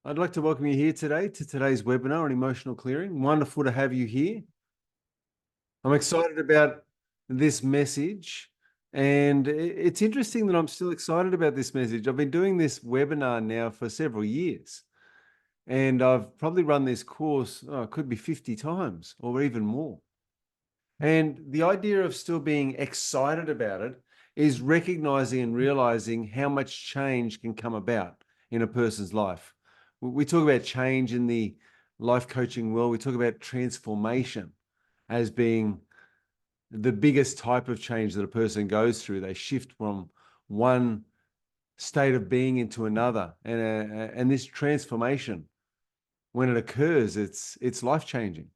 I'd like to welcome you here today to today's webinar on emotional clearing. Wonderful to have you here. I'm excited about this message, and it's interesting that I'm still excited about this message. I've been doing this webinar now for several years, and I've probably run this course, it could be 50 times or even more. And the idea of still being excited about it is recognizing and realizing how much change can come about in a person's life. We talk about change in the life coaching world. We talk about transformation as being the biggest type of change that a person goes through. They shift from one state of being into another. And this transformation, when it occurs, it's life-changing.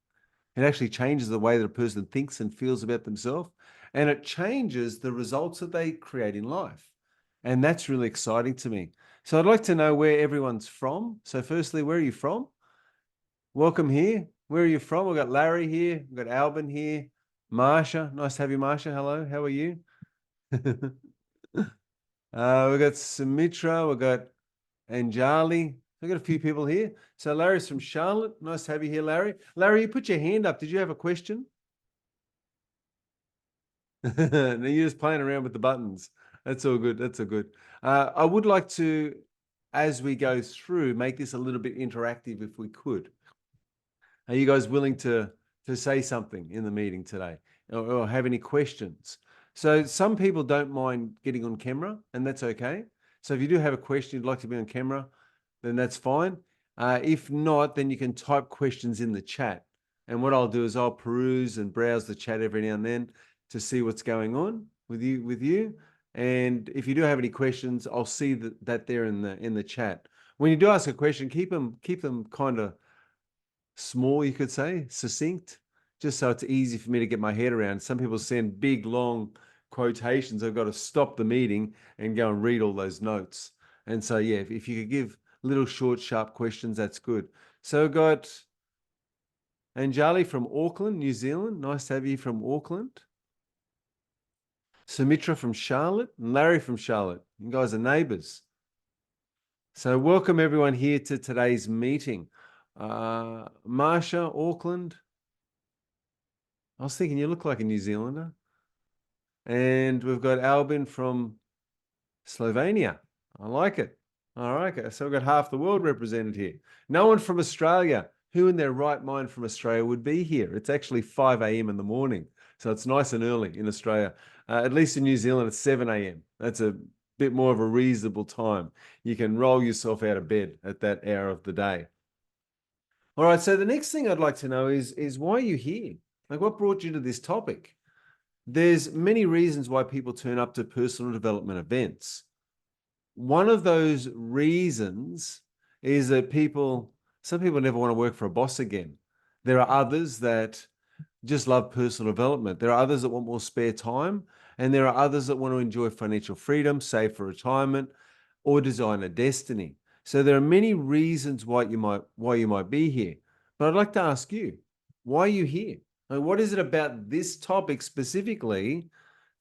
It actually changes the way that a person thinks and feels about themselves, and it changes the results that they create in life. And that's really exciting to me. So I'd like to know where everyone's from. So firstly, where are you from? Welcome here. Where are you from? We've got Larry here. We've got Albin here. Marsha. Nice to have you, Marsha. Hello. How are you? We've got Sumitra. We've got Anjali. We've got a few people here. So Larry's from Charlotte. Nice to have you here, Larry. Larry, you put your hand up. Did you have a question? No, you're just playing around with the buttons. That's all good. That's all good. I would like to, as we go through, make this a little bit interactive if we could. Are you guys willing to say something in the meeting today or have any questions? So some people don't mind getting on camera, and that's okay. So if you do have a question you'd like to be on camera, then that's fine. If not, then you can type questions in the chat. And what I'll do is I'll peruse and browse the chat every now and then to see what's going on with you. And if you do have any questions, I'll see that there in the chat. When you do ask a question, keep them kind of small, you could say, succinct, just so it's easy for me to get my head around. Some people send big, long quotations. I've got to stop the meeting and go and read all those notes. And so, yeah, if you could give little short, sharp questions, that's good. So I've got Anjali from Auckland, New Zealand. Nice to have you from Auckland. Sumitra from Charlotte and Larry from Charlotte. You guys are neighbors. So welcome everyone here to today's meeting. Marsha, Auckland. I was thinking you look like a New Zealander. And we've got Albin from Slovenia. I like it. All right. So we've got half the world represented here. No one from Australia. Who in their right mind from Australia would be here? It's actually 5 a.m. in the morning. So it's nice and early in Australia. At least in New Zealand, it's 7 a.m. That's a bit more of a reasonable time. You can roll yourself out of bed at that hour of the day. All right. So the next thing I'd like to know is why are you here? Like, what brought you to this topic? There's many reasons why people turn up to personal development events. One of those reasons is that some people never want to work for a boss again. There are others that just love personal development. There are others that want more spare time, and there are others that want to enjoy financial freedom, save for retirement, or design a destiny. So there are many reasons why you might be here. But I'd like to ask you, why are you here? Like, what is it about this topic specifically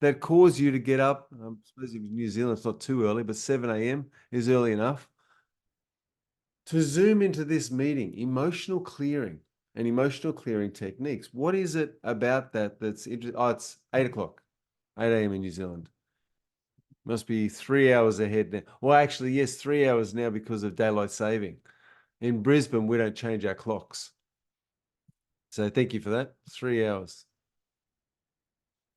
that caused you to get up? I suppose in New Zealand it's not too early, but 7 a.m. is early enough to zoom into this meeting, emotional clearing and emotional clearing techniques. What is it about that's interesting? Oh, it's 8 o'clock, 8 a.m. in New Zealand. Must be 3 hours ahead now. Well, actually, yes, 3 hours now because of daylight saving. In Brisbane, we don't change our clocks. So thank you for that. 3 hours.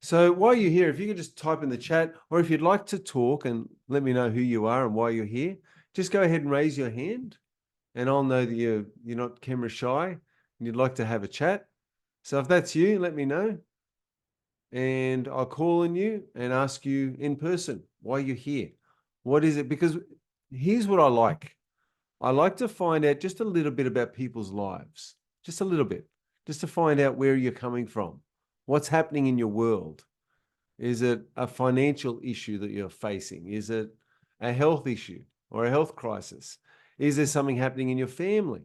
So while you're here, if you could just type in the chat, or if you'd like to talk and let me know who you are and why you're here, just go ahead and raise your hand, and I'll know that you're not camera shy and you'd like to have a chat. So if that's you, let me know, and I'll call on you and ask you in person why you're here. What is it? Because here's what I like. I like to find out just a little bit about people's lives, just a little bit, just to find out where you're coming from, what's happening in your world. Is it a financial issue that you're facing? Is it a health issue or a health crisis? Is there something happening in your family?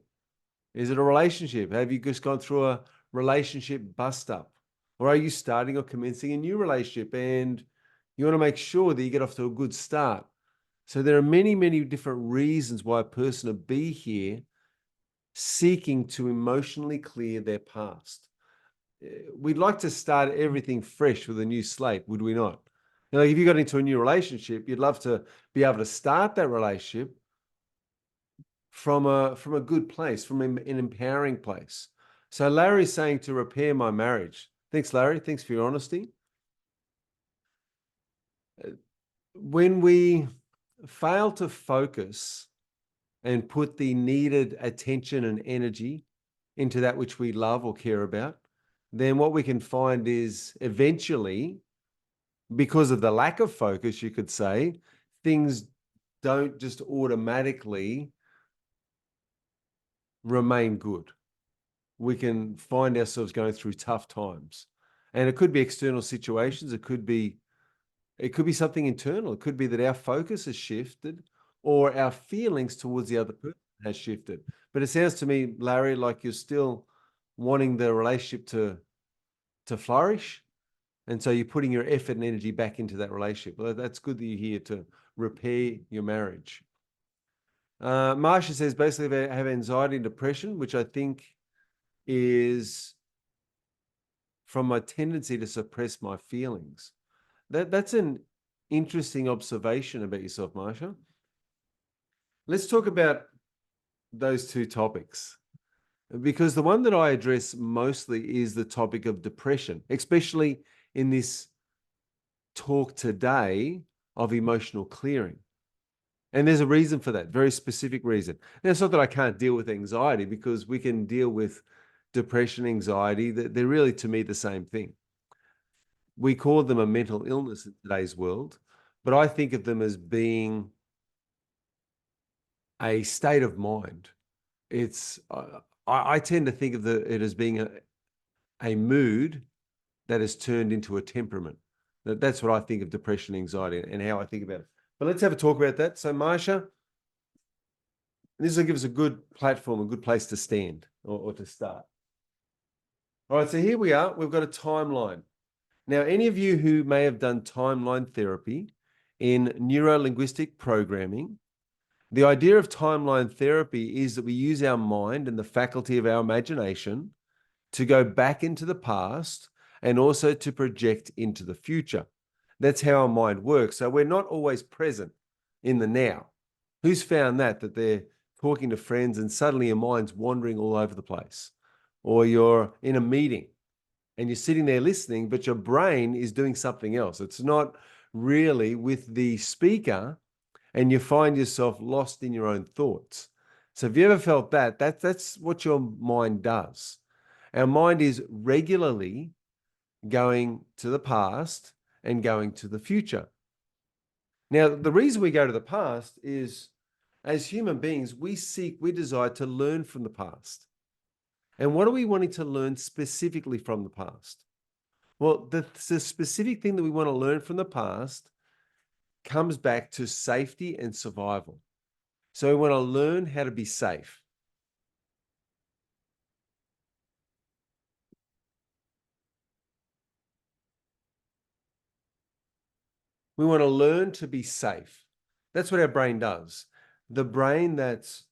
Is it a relationship? Have you just gone through a relationship bust up? Or are you starting or commencing a new relationship and you want to make sure that you get off to a good start? So there are many, many different reasons why a person would be here seeking to emotionally clear their past. We'd like to start everything fresh with a new slate, would we not? Like if you got into a new relationship, you'd love to be able to start that relationship from a good place, from an empowering place. So Larry's saying to repair my marriage. Thanks, Larry. Thanks for your honesty. When we fail to focus and put the needed attention and energy into that which we love or care about, then what we can find is eventually, because of the lack of focus, you could say, things don't just automatically remain good. We can find ourselves going through tough times. And it could be external situations, it could be something internal. It could be that our focus has shifted or our feelings towards the other person has shifted. But it sounds to me, Larry, like you're still wanting the relationship to flourish. And so you're putting your effort and energy back into that relationship. Well, that's good that you're here to repair your marriage. Marsha says basically they have anxiety and depression, which I think is from my tendency to suppress my feelings. That's an interesting observation about yourself, Marsha. Let's talk about those two topics, because the one that I address mostly is the topic of depression, especially in this talk today of emotional clearing. And there's a reason for that, very specific reason. And it's not that I can't deal with anxiety, because we can deal with depression, anxiety. They're really, to me, the same thing. We call them a mental illness in today's world, but I think of them as being a state of mind. It's I tend to think of it as being a mood that has turned into a temperament. That's what I think of depression, anxiety, and how I think about it. But let's have a talk about that. So, Marsha, this will give us a good platform, a good place to stand or to start. All right, so here we are. We've got a timeline. Now, any of you who may have done timeline therapy in neuro-linguistic programming, the idea of timeline therapy is that we use our mind and the faculty of our imagination to go back into the past and also to project into the future. That's how our mind works. So we're not always present in the now. Who's found that they're talking to friends and suddenly your mind's wandering all over the place? Or you're in a meeting and you're sitting there listening, but your brain is doing something else. It's not really with the speaker, and you find yourself lost in your own thoughts. So have you ever felt that? That's what your mind does. Our mind is regularly going to the past and going to the future. Now, the reason we go to the past is, as human beings, we desire to learn from the past. And what are we wanting to learn specifically from the past? Well, the specific thing that we want to learn from the past comes back to safety and survival. So we want to learn how to be safe. We want to learn to be safe. That's what our brain does. The brain that's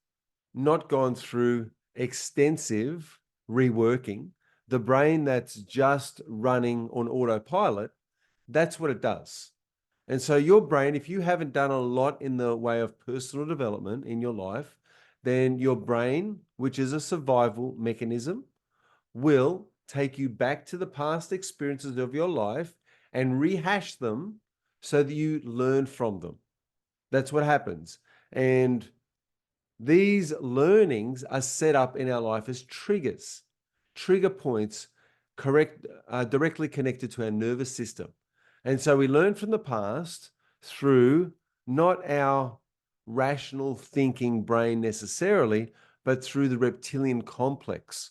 not gone through extensive reworking, the brain that's just running on autopilot, that's what it does. And so your brain, if you haven't done a lot in the way of personal development in your life, then your brain, which is a survival mechanism, will take you back to the past experiences of your life and rehash them so that you learn from them. That's what happens. And these learnings are set up in our life as triggers, trigger points directly connected to our nervous system. And so we learn from the past through not our rational thinking brain necessarily, but through the reptilian complex,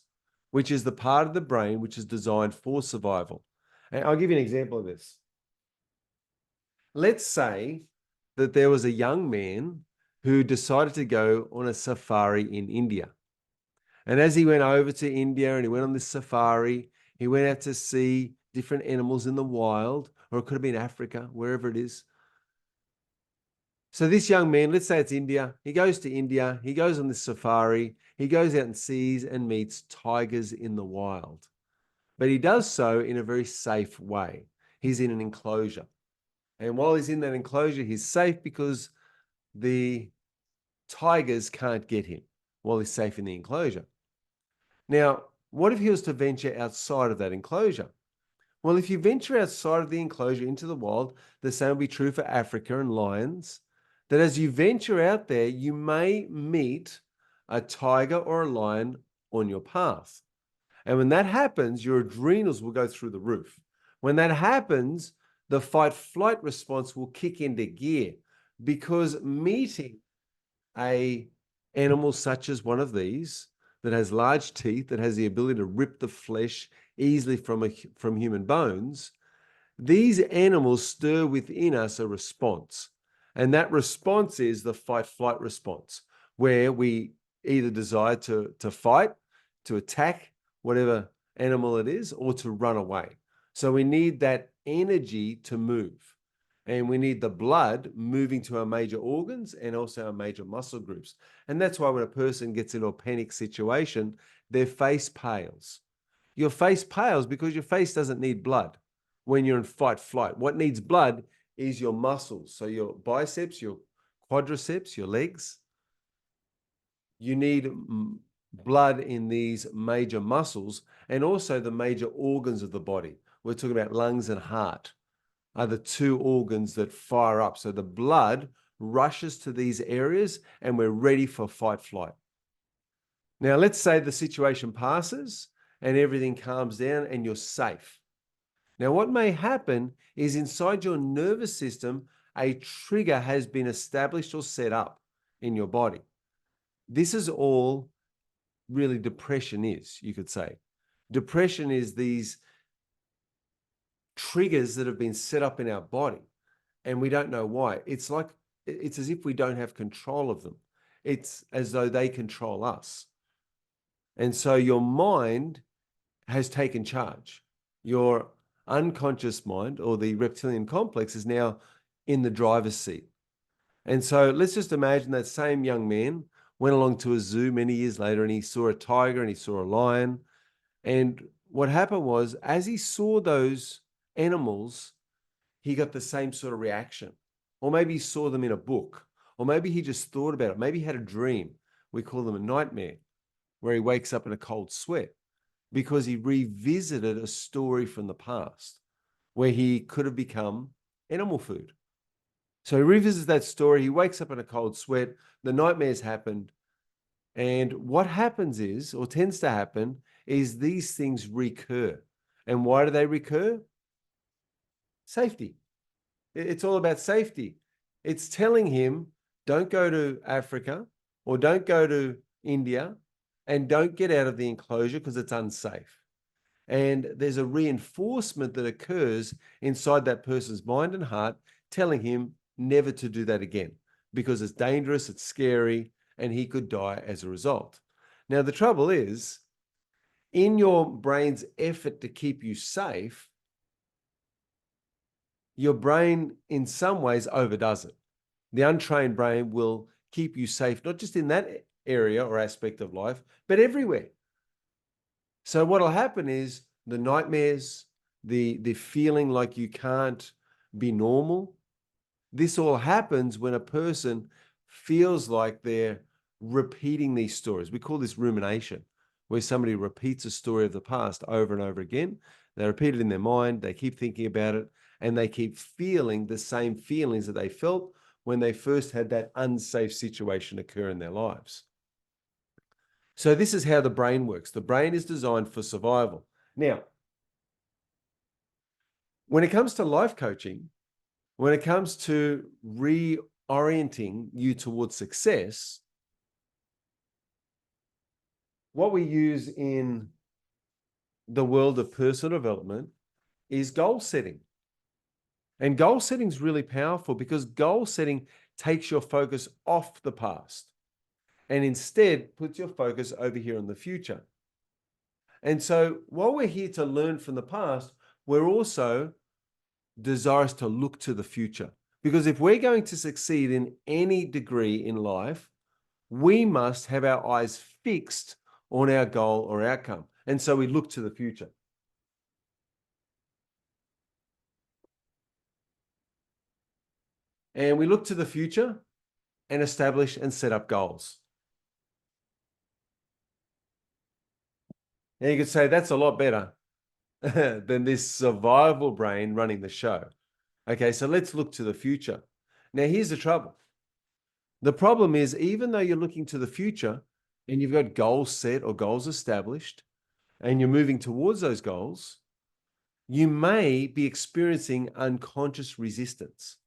which is the part of the brain which is designed for survival. And I'll give you an example of this. Let's say that there was a young man who decided to go on a safari in India. And as he went over to India and he went on this safari, he went out to see different animals in the wild, or it could have been Africa, wherever it is. So this young man, let's say it's India, he goes to India, he goes on this safari, he goes out and sees and meets tigers in the wild. But he does so in a very safe way. He's in an enclosure. And while he's in that enclosure, he's safe because the tigers can't get him while he's safe in the enclosure. Now, what if he was to venture outside of that enclosure? Well, if you venture outside of the enclosure into the wild, the same will be true for Africa and lions, that as you venture out there, you may meet a tiger or a lion on your path. And when that happens, your adrenals will go through the roof. When that happens, the fight flight response will kick into gear because meeting a animal such as one of these that has large teeth, that has the ability to rip the flesh easily from human bones, these animals stir within us a response. And that response is the fight flight response, where we either desire to fight, to attack whatever animal it is, or to run away. So we need that energy to move. And we need the blood moving to our major organs and also our major muscle groups. And that's why when a person gets into a panic situation, their face pales. Your face pales because your face doesn't need blood when you're in fight flight. What needs blood is your muscles. So your biceps, your quadriceps, your legs. You need blood in these major muscles and also the major organs of the body. We're talking about lungs and heart are the two organs that fire up. So the blood rushes to these areas and we're ready for fight flight. Now, let's say the situation passes and everything calms down and you're safe. Now, what may happen is inside your nervous system, a trigger has been established or set up in your body. This is all really depression is, you could say. Depression is these triggers that have been set up in our body and we don't know why. It's as if we don't have control of them. It's as though they control us. And so your mind has taken charge. Your unconscious mind or the reptilian complex is now in the driver's seat. And so let's just imagine that same young man went along to a zoo many years later and he saw a tiger and he saw a lion. And what happened was, as he saw those animals, he got the same sort of reaction. Or maybe he saw them in a book, or maybe he just thought about it. Maybe he had a dream. We call them a nightmare, where he wakes up in a cold sweat because he revisited a story from the past where he could have become animal food. So he revisits that story. He wakes up in a cold sweat. The nightmare's happened. And what happens is, or tends to happen, is these things recur. And why do they recur? Safety. It's all about safety. It's telling him, don't go to Africa or don't go to India and don't get out of the enclosure because it's unsafe. And there's a reinforcement that occurs inside that person's mind and heart telling him never to do that again because it's dangerous, it's scary, and he could die as a result. Now, the trouble is, in your brain's effort to keep you safe, your brain in some ways overdoes it. The untrained brain will keep you safe, not just in that area or aspect of life, but everywhere. So what will happen is the nightmares, the feeling like you can't be normal, this all happens when a person feels like they're repeating these stories. We call this rumination, where somebody repeats a story of the past over and over again. They repeat it in their mind, they keep thinking about it, and they keep feeling the same feelings that they felt when they first had that unsafe situation occur in their lives. So this is how the brain works. The brain is designed for survival. Now, when it comes to life coaching, when it comes to reorienting you towards success, what we use in the world of personal development is goal setting. And goal setting is really powerful because goal setting takes your focus off the past and instead puts your focus over here in the future. And so while we're here to learn from the past, we're also desirous to look to the future Because if we're going to succeed in any degree in life, we must have our eyes fixed on our goal or outcome. And so we look to the future. And we look to the future and establish and set up goals. And you could say that's a lot better than this survival brain running the show. Okay, so let's look to the future. Now, here's the trouble. The problem is, even though you're looking to the future and you've got goals set or goals established, and you're moving towards those goals, you may be experiencing unconscious resistance.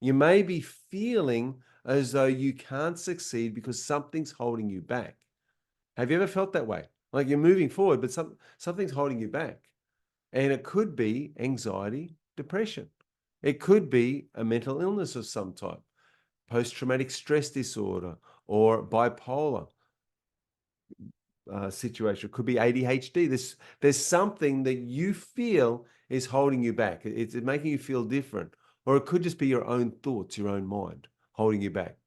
You may be feeling as though you can't succeed because something's holding you back. Have you ever felt that way? Like you're moving forward, but something's holding you back. And it could be anxiety, depression. It could be a mental illness of some type, post-traumatic stress disorder, or bipolar situation. It could be ADHD. There's something that you feel is holding you back. It's making you feel different. Or it could just be your own thoughts, your own mind holding you back.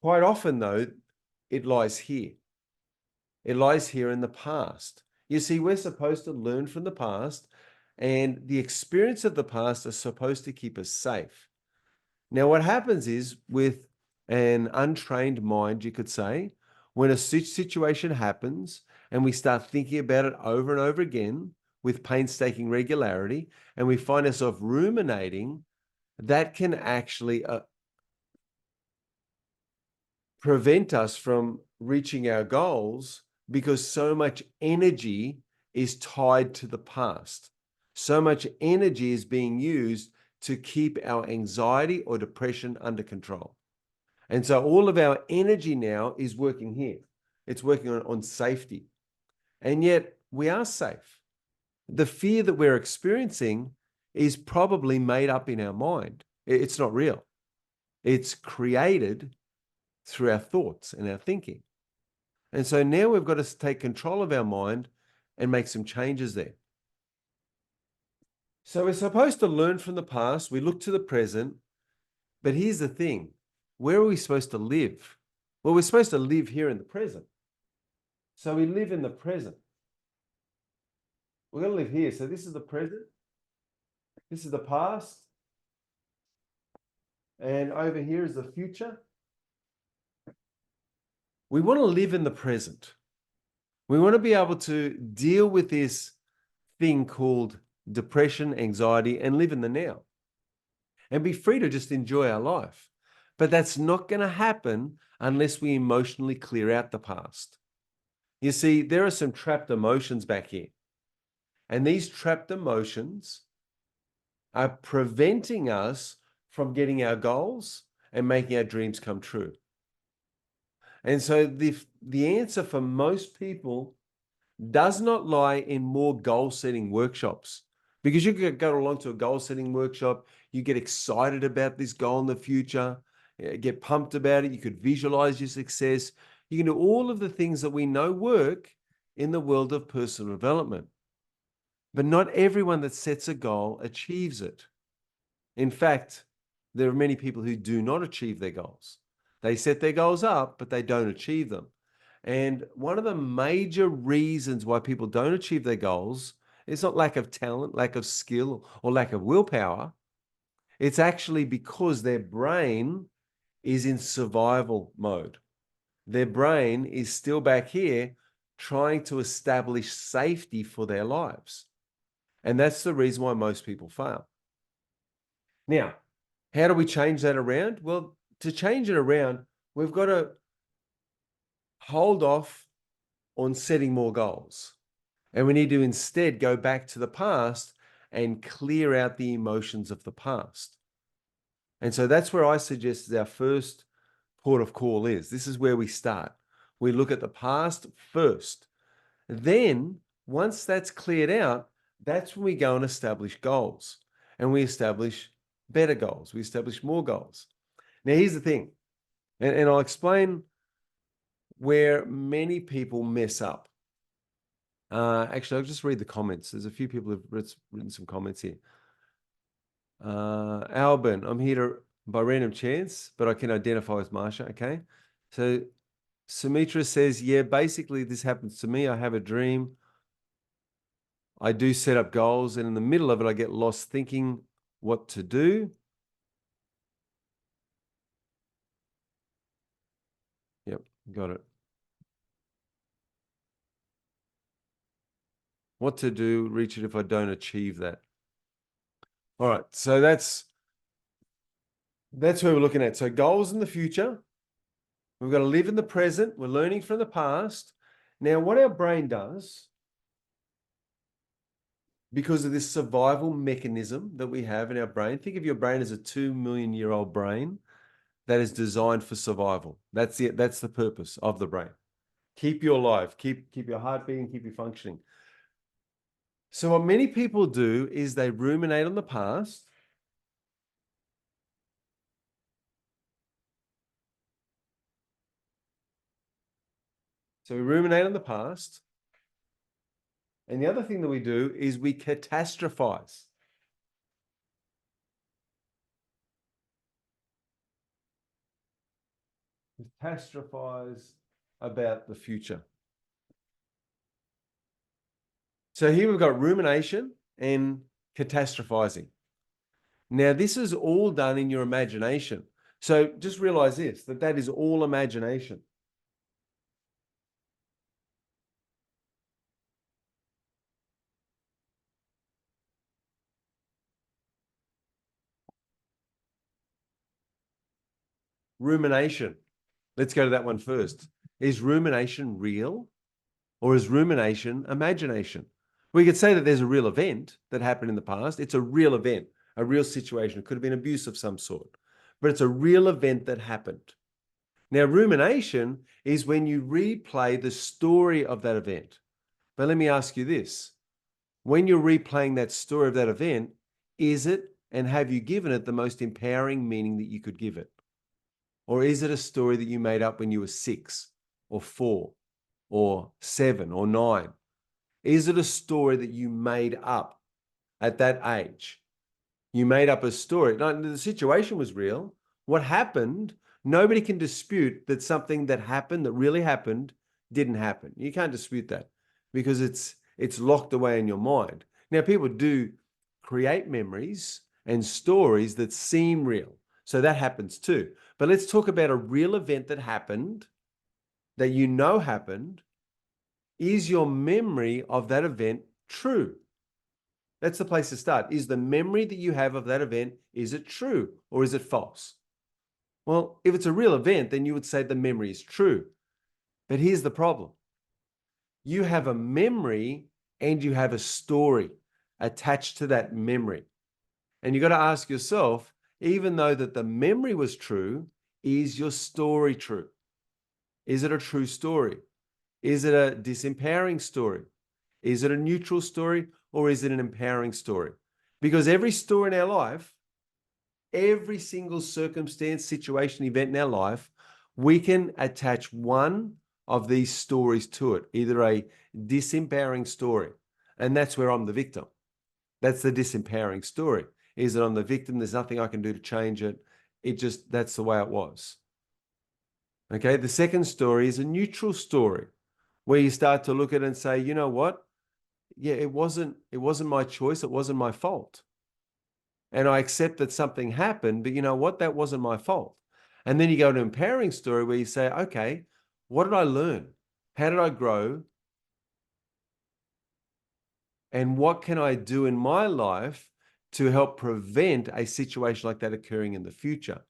Quite often, though, it lies here. It lies here in the past. You see, we're supposed to learn from the past, and the experience of the past is supposed to keep us safe. Now, what happens is with an untrained mind, you could say, when a situation happens and we start thinking about it over and over again with painstaking regularity, and we find ourselves ruminating, that can actually prevent us from reaching our goals because so much energy is tied to the past. So much energy is being used to keep our anxiety or depression under control. And so all of our energy now is working here. It's working on safety. And yet we are safe. The fear that we're experiencing is probably made up in our mind. It's not real. It's created through our thoughts and our thinking. And so now we've got to take control of our mind and make some changes there. So we're supposed to learn from the past. We look to the present. But here's the thing. Where are we supposed to live? Well, we're supposed to live here in the present. So we live in the present. We're going to live here. So this is the present. This is the past. And over here is the future. We want to live in the present. We want to be able to deal with this thing called depression, anxiety, and live in the now and be free to just enjoy our life. But that's not going to happen unless we emotionally clear out the past. You see, there are some trapped emotions back here. And these trapped emotions are preventing us from getting our goals and making our dreams come true. And so the answer for most people does not lie in more goal-setting workshops. Because you could go along to a goal-setting workshop, you get excited about this goal in the future, get pumped about it, you could visualize your success. You can do all of the things that we know work in the world of personal development. But not everyone that sets a goal achieves it. In fact, there are many people who do not achieve their goals. They set their goals up, but they don't achieve them. And one of the major reasons why people don't achieve their goals is not lack of talent, lack of skill, or lack of willpower. It's actually because their brain is in survival mode. Their brain is still back here trying to establish safety for their lives. And that's the reason why most people fail. Now, how do we change that around? Well, to change it around, we've got to hold off on setting more goals. And we need to instead go back to the past and clear out the emotions of the past. And so that's where I suggest our first port of call is. This is where we start. We look at the past first. Then, once that's cleared out, that's when we go and establish goals. And we establish better goals. We establish more goals. Now, here's the thing, and I'll explain where many people mess up. Actually, I'll just read the comments. There's a few people who've written some comments here. Albin, I'm here by random chance, but I can identify as Marsha. Okay. So Sumitra says, yeah, basically this happens to me. I have a dream. I do set up goals, and in the middle of it, I get lost thinking what to do. Yep, got it. What to do, reach it if I don't achieve that. All right, so that's where we're looking at. So goals in the future. We've got to live in the present. We're learning from the past. Now, what our brain does, because of this survival mechanism that we have in our brain, think of your brain as a 2 million-year-old brain that is designed for survival. That's it. That's the purpose of the brain. Keep you alive, keep your heart beating, keep you functioning. So what many people do is they ruminate on the past. So we ruminate on the past. And the other thing that we do is we catastrophize. Catastrophize about the future. So here we've got rumination and catastrophizing. Now, this is all done in your imagination. So just realize this, that is all imagination. Rumination. Let's go to that one first. Is rumination real, or is rumination imagination? We could say that there's a real event that happened in the past. It's a real event, a real situation. It could have been abuse of some sort, but it's a real event that happened. Now, rumination is when you replay the story of that event. But let me ask you this. When you're replaying that story of that event, is it, and have you given it the most empowering meaning that you could give it? Or is it a story that you made up when you were 6 or 4 or 7 or 9? Is it a story that you made up at that age? You made up a story. No, the situation was real. What happened, nobody can dispute that something that happened, that really happened, didn't happen. You can't dispute that because it's locked away in your mind. Now, people do create memories and stories that seem real. So that happens too. But let's talk about a real event that happened, that you know happened. Is your memory of that event true? That's the place to start. Is the memory that you have of that event, is it true or is it false? Well, if it's a real event, then you would say the memory is true. But here's the problem. You have a memory and you have a story attached to that memory. And you got to ask yourself, even though that the memory was true, is your story true? Is it a true story? Is it a disempowering story? Is it a neutral story or is it an empowering story? Because every story in our life, every single circumstance, situation, event in our life, we can attach one of these stories to it, either a disempowering story, and that's where I'm the victim. That's the disempowering story, is that I'm the victim, there's nothing I can do to change it. That's the way it was. Okay, the second story is a neutral story, where you start to look at it and say, you know what? Yeah, it wasn't my choice, it wasn't my fault. And I accept that something happened, but you know what? That wasn't my fault. And then you go to an empowering story where you say, okay, what did I learn? How did I grow? And what can I do in my life to help prevent a situation like that occurring in the future?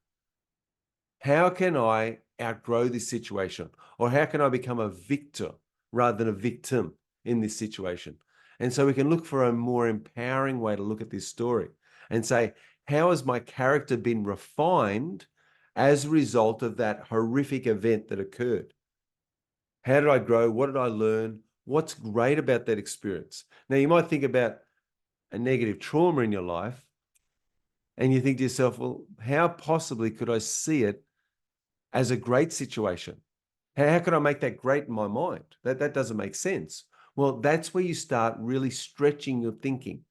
How can I outgrow this situation? Or how can I become a victor rather than a victim in this situation? And so we can look for a more empowering way to look at this story and say, how has my character been refined as a result of that horrific event that occurred? How did I grow? What did I learn? What's great about that experience? Now, you might think about a negative trauma in your life and you think to yourself, well, how possibly could I see it as a great situation? How could I make that great in my mind? That doesn't make sense. Well, that's where you start really stretching your thinking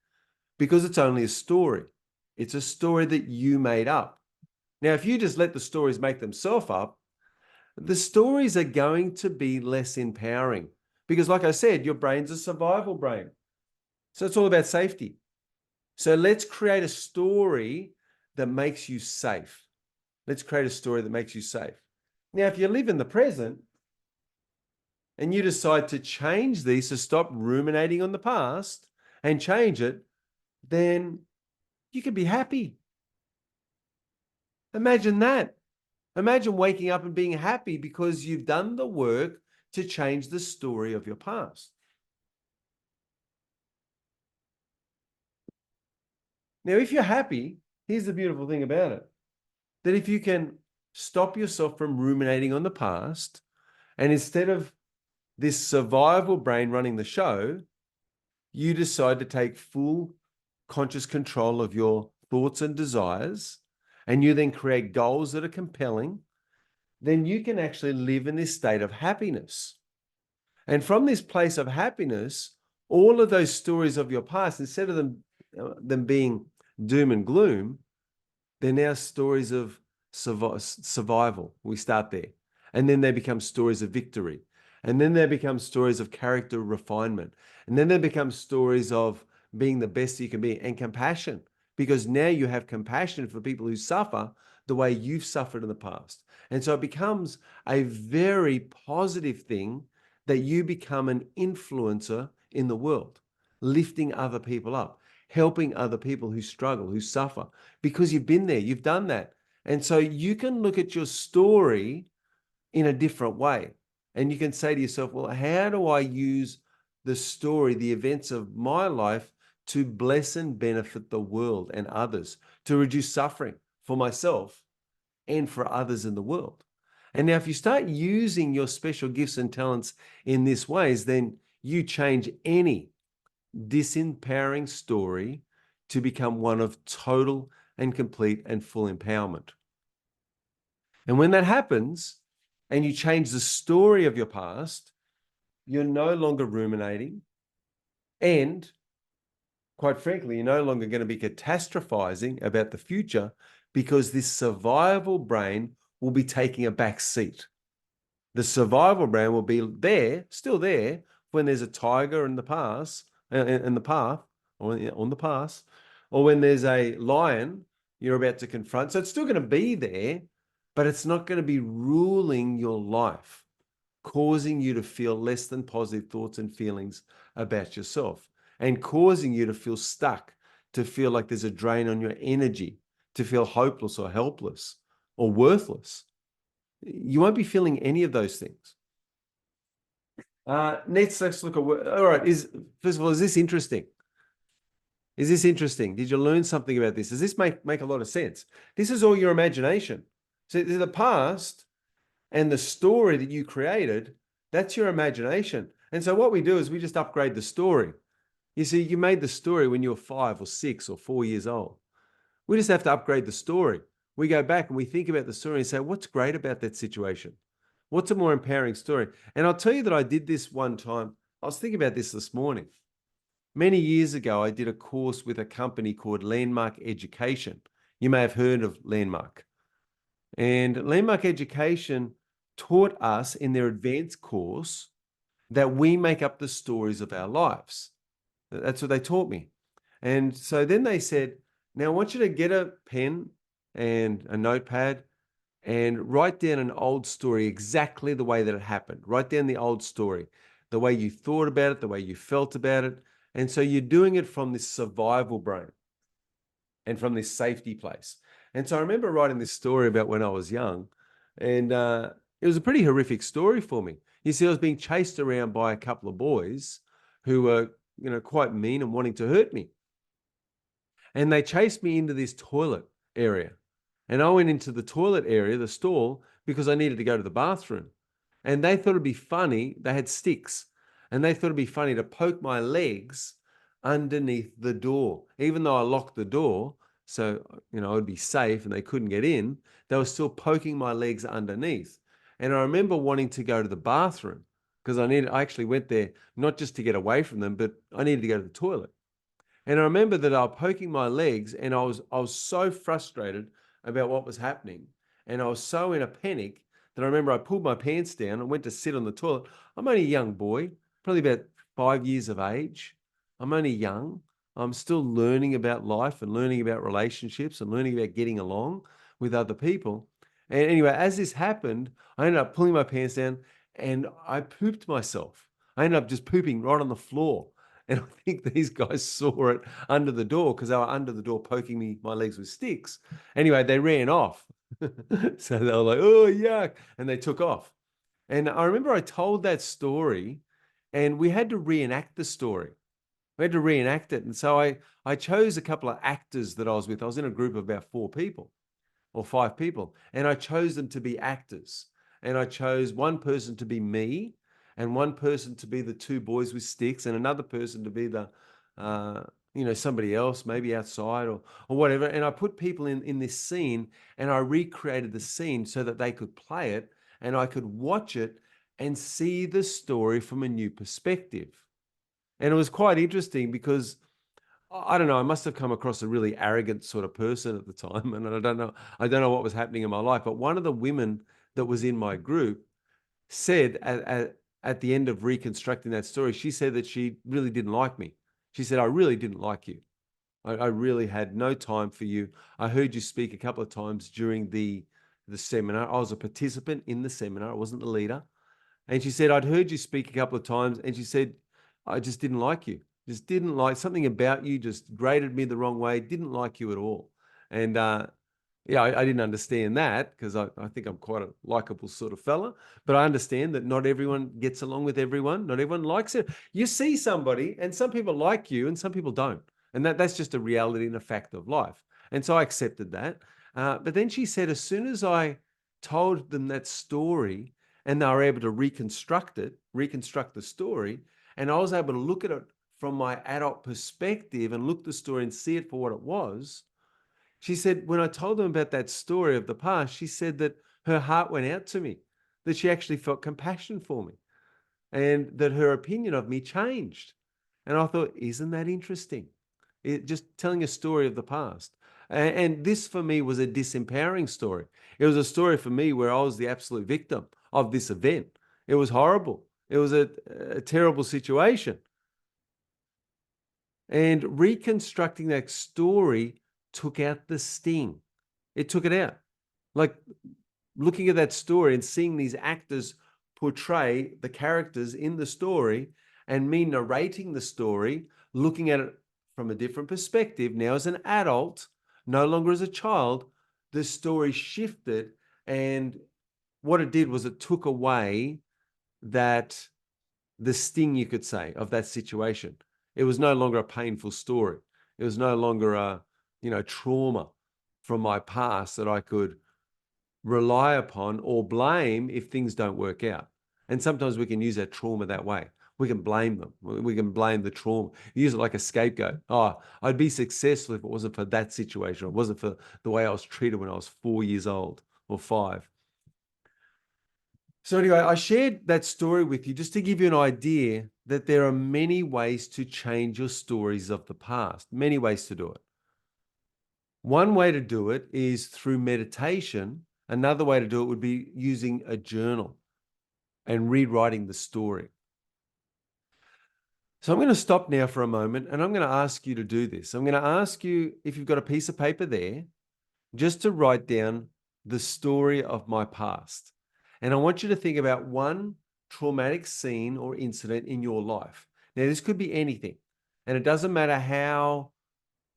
because it's only a story. It's a story that you made up. Now, if you just let the stories make themselves up, the stories are going to be less empowering because, like I said, your brain's a survival brain. So it's all about safety. So let's create a story that makes you safe. Let's create a story that makes you safe. Now, if you live in the present and you decide to change these, to stop ruminating on the past and change it, then you can be happy. Imagine that. Imagine waking up and being happy because you've done the work to change the story of your past. Now, if you're happy, here's the beautiful thing about it, that if you can stop yourself from ruminating on the past, and instead of this survival brain running the show, you decide to take full conscious control of your thoughts and desires, and you then create goals that are compelling, then you can actually live in this state of happiness. And from this place of happiness, all of those stories of your past, instead of them being doom and gloom, they're now stories of survival. We start there. And then they become stories of victory. And then they become stories of character refinement. And then they become stories of being the best you can be and compassion, because now you have compassion for people who suffer the way you've suffered in the past. And so it becomes a very positive thing that you become an influencer in the world, lifting other people up, helping other people who struggle, who suffer, because you've been there, you've done that. And so you can look at your story in a different way. And you can say to yourself, well, how do I use the story, the events of my life to bless and benefit the world and others, to reduce suffering for myself and for others in the world? And now, if you start using your special gifts and talents in this ways, then you change any disempowering story to become one of total and complete and full empowerment. And when that happens and you change the story of your past, you're no longer ruminating. And quite frankly, you're no longer going to be catastrophizing about the future, because this survival brain will be taking a back seat. The survival brain will be there, still there, when there's a tiger in the path, or on the path, or when there's a lion you're about to confront. So it's still going to be there, but it's not going to be ruling your life, causing you to feel less than positive thoughts and feelings about yourself, and causing you to feel stuck, to feel like there's a drain on your energy, to feel hopeless or helpless or worthless. You won't be feeling any of those things. Let's look at, all right, first of all, is this interesting? Is this interesting? Did you learn something about this? Does this make a lot of sense? This is all your imagination. So the past and the story that you created, that's your imagination. And so what we do is we just upgrade the story. You see, you made the story when you were 5 or 6 or 4 years old. We just have to upgrade the story. We go back and we think about the story and say, what's great about that situation? What's a more empowering story? And I'll tell you that I did this one time. I was thinking about this morning. Many years ago, I did a course with a company called Landmark Education. You may have heard of Landmark. And Landmark Education taught us in their advanced course that we make up the stories of our lives. That's what they taught me. And so then they said, now I want you to get a pen and a notepad and write down an old story exactly the way that it happened. Write down the old story, the way you thought about it, the way you felt about it. And so you're doing it from this survival brain and from this safety place. And so I remember writing this story about when I was young, and it was a pretty horrific story for me. You see, I was being chased around by a couple of boys who were, quite mean and wanting to hurt me. And they chased me into this toilet area. And I went into the toilet area, the stall, because I needed to go to the bathroom. And they thought it'd be funny. They had sticks. And they thought it'd be funny to poke my legs underneath the door. Even though I locked the door, so, I would be safe and they couldn't get in, they were still poking my legs underneath. And I remember wanting to go to the bathroom because I actually went there not just to get away from them, but I needed to go to the toilet. And I remember that I was poking my legs, and I was so frustrated about what was happening. And I was so in a panic that I remember I pulled my pants down and went to sit on the toilet. I'm only a young boy, probably about 5 years of age. I'm only young. I'm still learning about life and learning about relationships and learning about getting along with other people. And anyway, as this happened, I ended up pulling my pants down and I pooped myself. I ended up just pooping right on the floor. And I think these guys saw it under the door because they were under the door poking me, my legs with sticks. Anyway, they ran off. So they were like, oh, yuck. And they took off. And I remember I told that story and we had to reenact the story. We had to reenact it. And so I chose a couple of actors that I was with. I was in a group of about 4 people or 5 people, and I chose them to be actors. And I chose one person to be me, and one person to be the two boys with sticks, and another person to be the, uh, somebody else, maybe outside or whatever. And I put people in this scene, and I recreated the scene so that they could play it, and I could watch it and see the story from a new perspective. And it was quite interesting because I don't know, I must have come across a really arrogant sort of person at the time. And I don't know what was happening in my life. But one of the women that was in my group said at the end of reconstructing that story, she said that she really didn't like me. She said, I really didn't like you. I really had no time for you. I heard you speak a couple of times during the seminar. I was a participant in the seminar. I wasn't the leader. And she said, I'd heard you speak a couple of times. And she said, I just didn't like you. Just didn't like something about you, just grated me the wrong way, didn't like you at all. And yeah, I didn't understand that because I think I'm quite a likable sort of fella. But I understand that not everyone gets along with everyone. Not everyone likes it. You see somebody and some people like you and some people don't. And that's just a reality and a fact of life. And so I accepted that. But then she said, as soon as I told them that story, and they were able to reconstruct the story. And I was able to look at it from my adult perspective and look the story and see it for what it was. She said, when I told them about that story of the past, she said that her heart went out to me, that she actually felt compassion for me and that her opinion of me changed. And I thought, isn't that interesting? Just telling a story of the past. And this for me was a disempowering story. It was a story for me where I was the absolute victim of this event. It was horrible. It was a terrible situation. And reconstructing that story took out the sting. It took it out. Like looking at that story and seeing these actors portray the characters in the story and me narrating the story, looking at it from a different perspective, now as an adult, no longer as a child, the story shifted. And what it did was it took away that the sting, you could say, of that situation. It was no longer a painful story. It was no longer a, trauma from my past that I could rely upon or blame if things don't work out. And sometimes we can use that trauma that way. We can blame them. We can blame the trauma. Use it like a scapegoat. Oh, I'd be successful if it wasn't for that situation. Or it wasn't for the way I was treated when I was 4 years old or 5. So anyway, I shared that story with you just to give you an idea that there are many ways to change your stories of the past, many ways to do it. One way to do it is through meditation. Another way to do it would be using a journal and rewriting the story. So I'm going to stop now for a moment and I'm going to ask you to do this. I'm going to ask you, if you've got a piece of paper there, just to write down the story of my past. And I want you to think about one traumatic scene or incident in your life. Now, this could be anything, and it doesn't matter how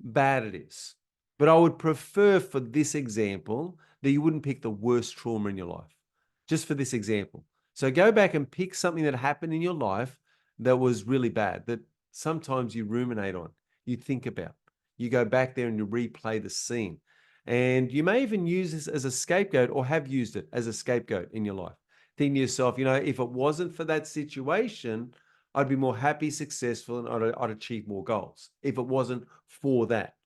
bad it is. But I would prefer for this example that you wouldn't pick the worst trauma in your life, just for this example. So go back and pick something that happened in your life that was really bad, that sometimes you ruminate on, you think about. You go back there and you replay the scene. And you may even use this as a scapegoat or have used it as a scapegoat in your life. Think to yourself, if it wasn't for that situation, I'd be more happy, successful, and I'd achieve more goals if it wasn't for that.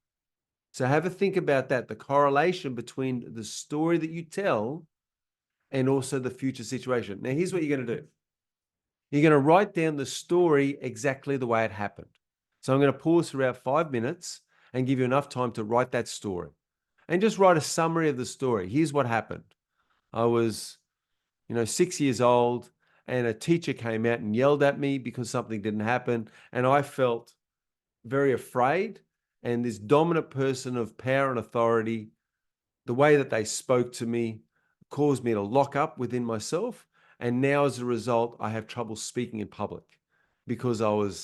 So have a think about that, the correlation between the story that you tell and also the future situation. Now, here's what you're going to do. You're going to write down the story exactly the way it happened. So I'm going to pause for about 5 minutes and give you enough time to write that story and just write a summary of the story. Here's what happened. I was, 6 years old, and a teacher came out and yelled at me because something didn't happen. And I felt very afraid. And this dominant person of power and authority, the way that they spoke to me caused me to lock up within myself. And now as a result, I have trouble speaking in public because of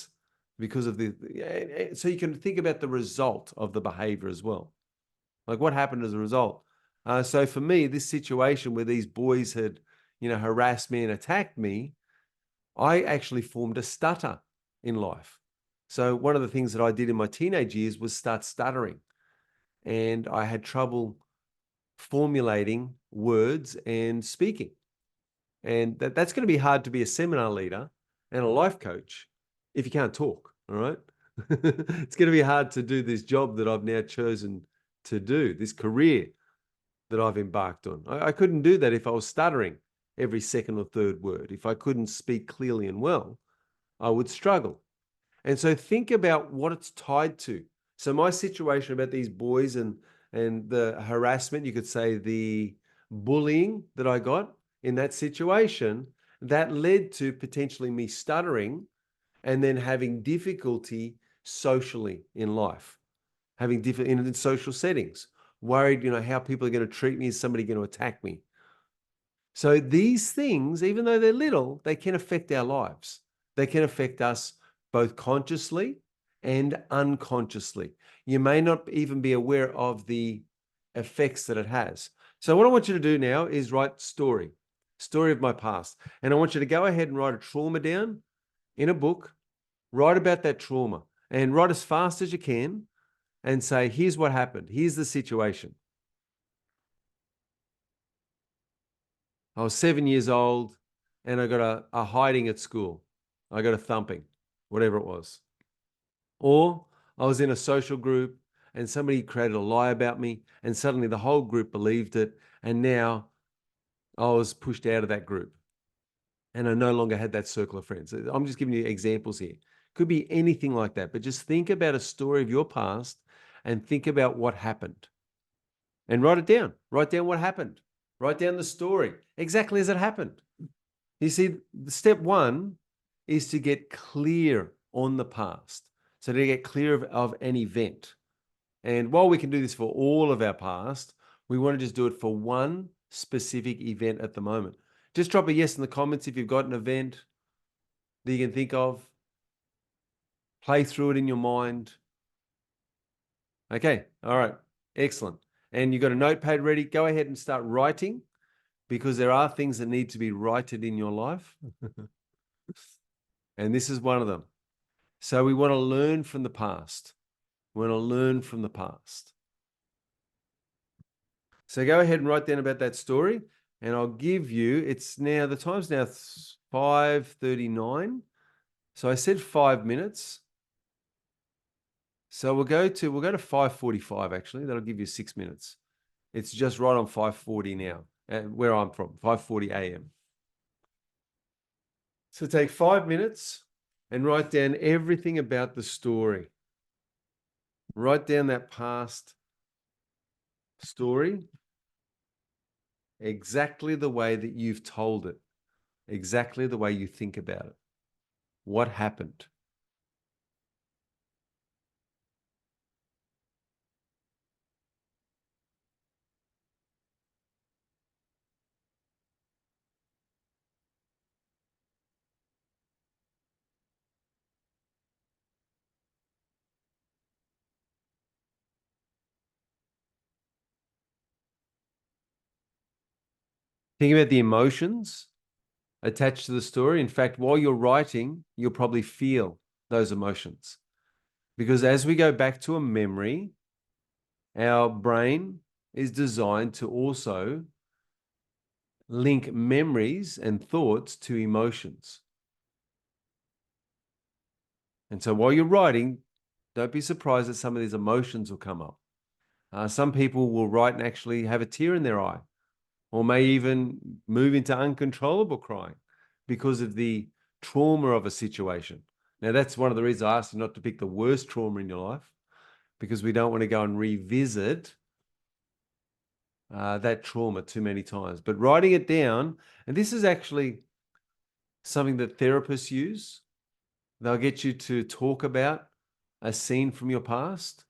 the, so you can think about the result of the behavior as well. Like what happened as a result. So for me, this situation where these boys had, harassed me and attacked me, I actually formed a stutter in life. So one of the things that I did in my teenage years was start stuttering, and I had trouble formulating words and speaking. And that's going to be hard to be a seminar leader and a life coach if you can't talk. All right. It's going to be hard to do this job that I've now chosen to do, this career that I've embarked on. I couldn't do that if I was stuttering every second or third word. If I couldn't speak clearly and well, I would struggle. And so think about what it's tied to. So my situation about these boys and the harassment, you could say the bullying that I got in that situation, that led to potentially me stuttering and then having difficulty socially in life, having in social settings, worried, how people are going to treat me. Is somebody going to attack me? So these things, even though they're little, they can affect our lives. They can affect us both consciously and unconsciously. You may not even be aware of the effects that it has. So what I want you to do now is write story of my past. And I want you to go ahead and write a trauma down in a book, write about that trauma and write as fast as you can and say, here's what happened. Here's the situation. I was 7 years old and I got a hiding at school. I got a thumping, whatever it was. Or I was in a social group and somebody created a lie about me and suddenly the whole group believed it. And now I was pushed out of that group and I no longer had that circle of friends. I'm just giving you examples here. Could be anything like that, but just think about a story of your past and think about what happened and write it down. Write down what happened. Write down the story exactly as it happened. You see, step one is to get clear on the past. So to get clear of an event. And while we can do this for all of our past, we want to just do it for one specific event at the moment. Just drop a yes in the comments if you've got an event that you can think of. Play through it in your mind. Okay, all right, excellent. And you've got a notepad ready. Go ahead and start writing because there are things that need to be righted in your life. And this is one of them. So we want to learn from the past. We want to learn from the past. So go ahead and write down about that story. And I'll give you, the time's now 5:39. So I said 5 minutes. So we'll go to 5:45 actually. That'll give you 6 minutes. It's just right on 5:40 now, where I'm from, 5:40 a.m. So take 5 minutes and write down everything about the story. Write down that past story exactly the way that you've told it, exactly the way you think about it. What happened? Think about the emotions attached to the story. In fact, while you're writing, you'll probably feel those emotions. Because as we go back to a memory, our brain is designed to also link memories and thoughts to emotions. And so while you're writing, don't be surprised that some of these emotions will come up. Some people will write and actually have a tear in their eye, or may even move into uncontrollable crying because of the trauma of a situation. Now, that's one of the reasons I asked you not to pick the worst trauma in your life, because we don't want to go and revisit that trauma too many times. But writing it down, and this is actually something that therapists use. They'll get you to talk about a scene from your past,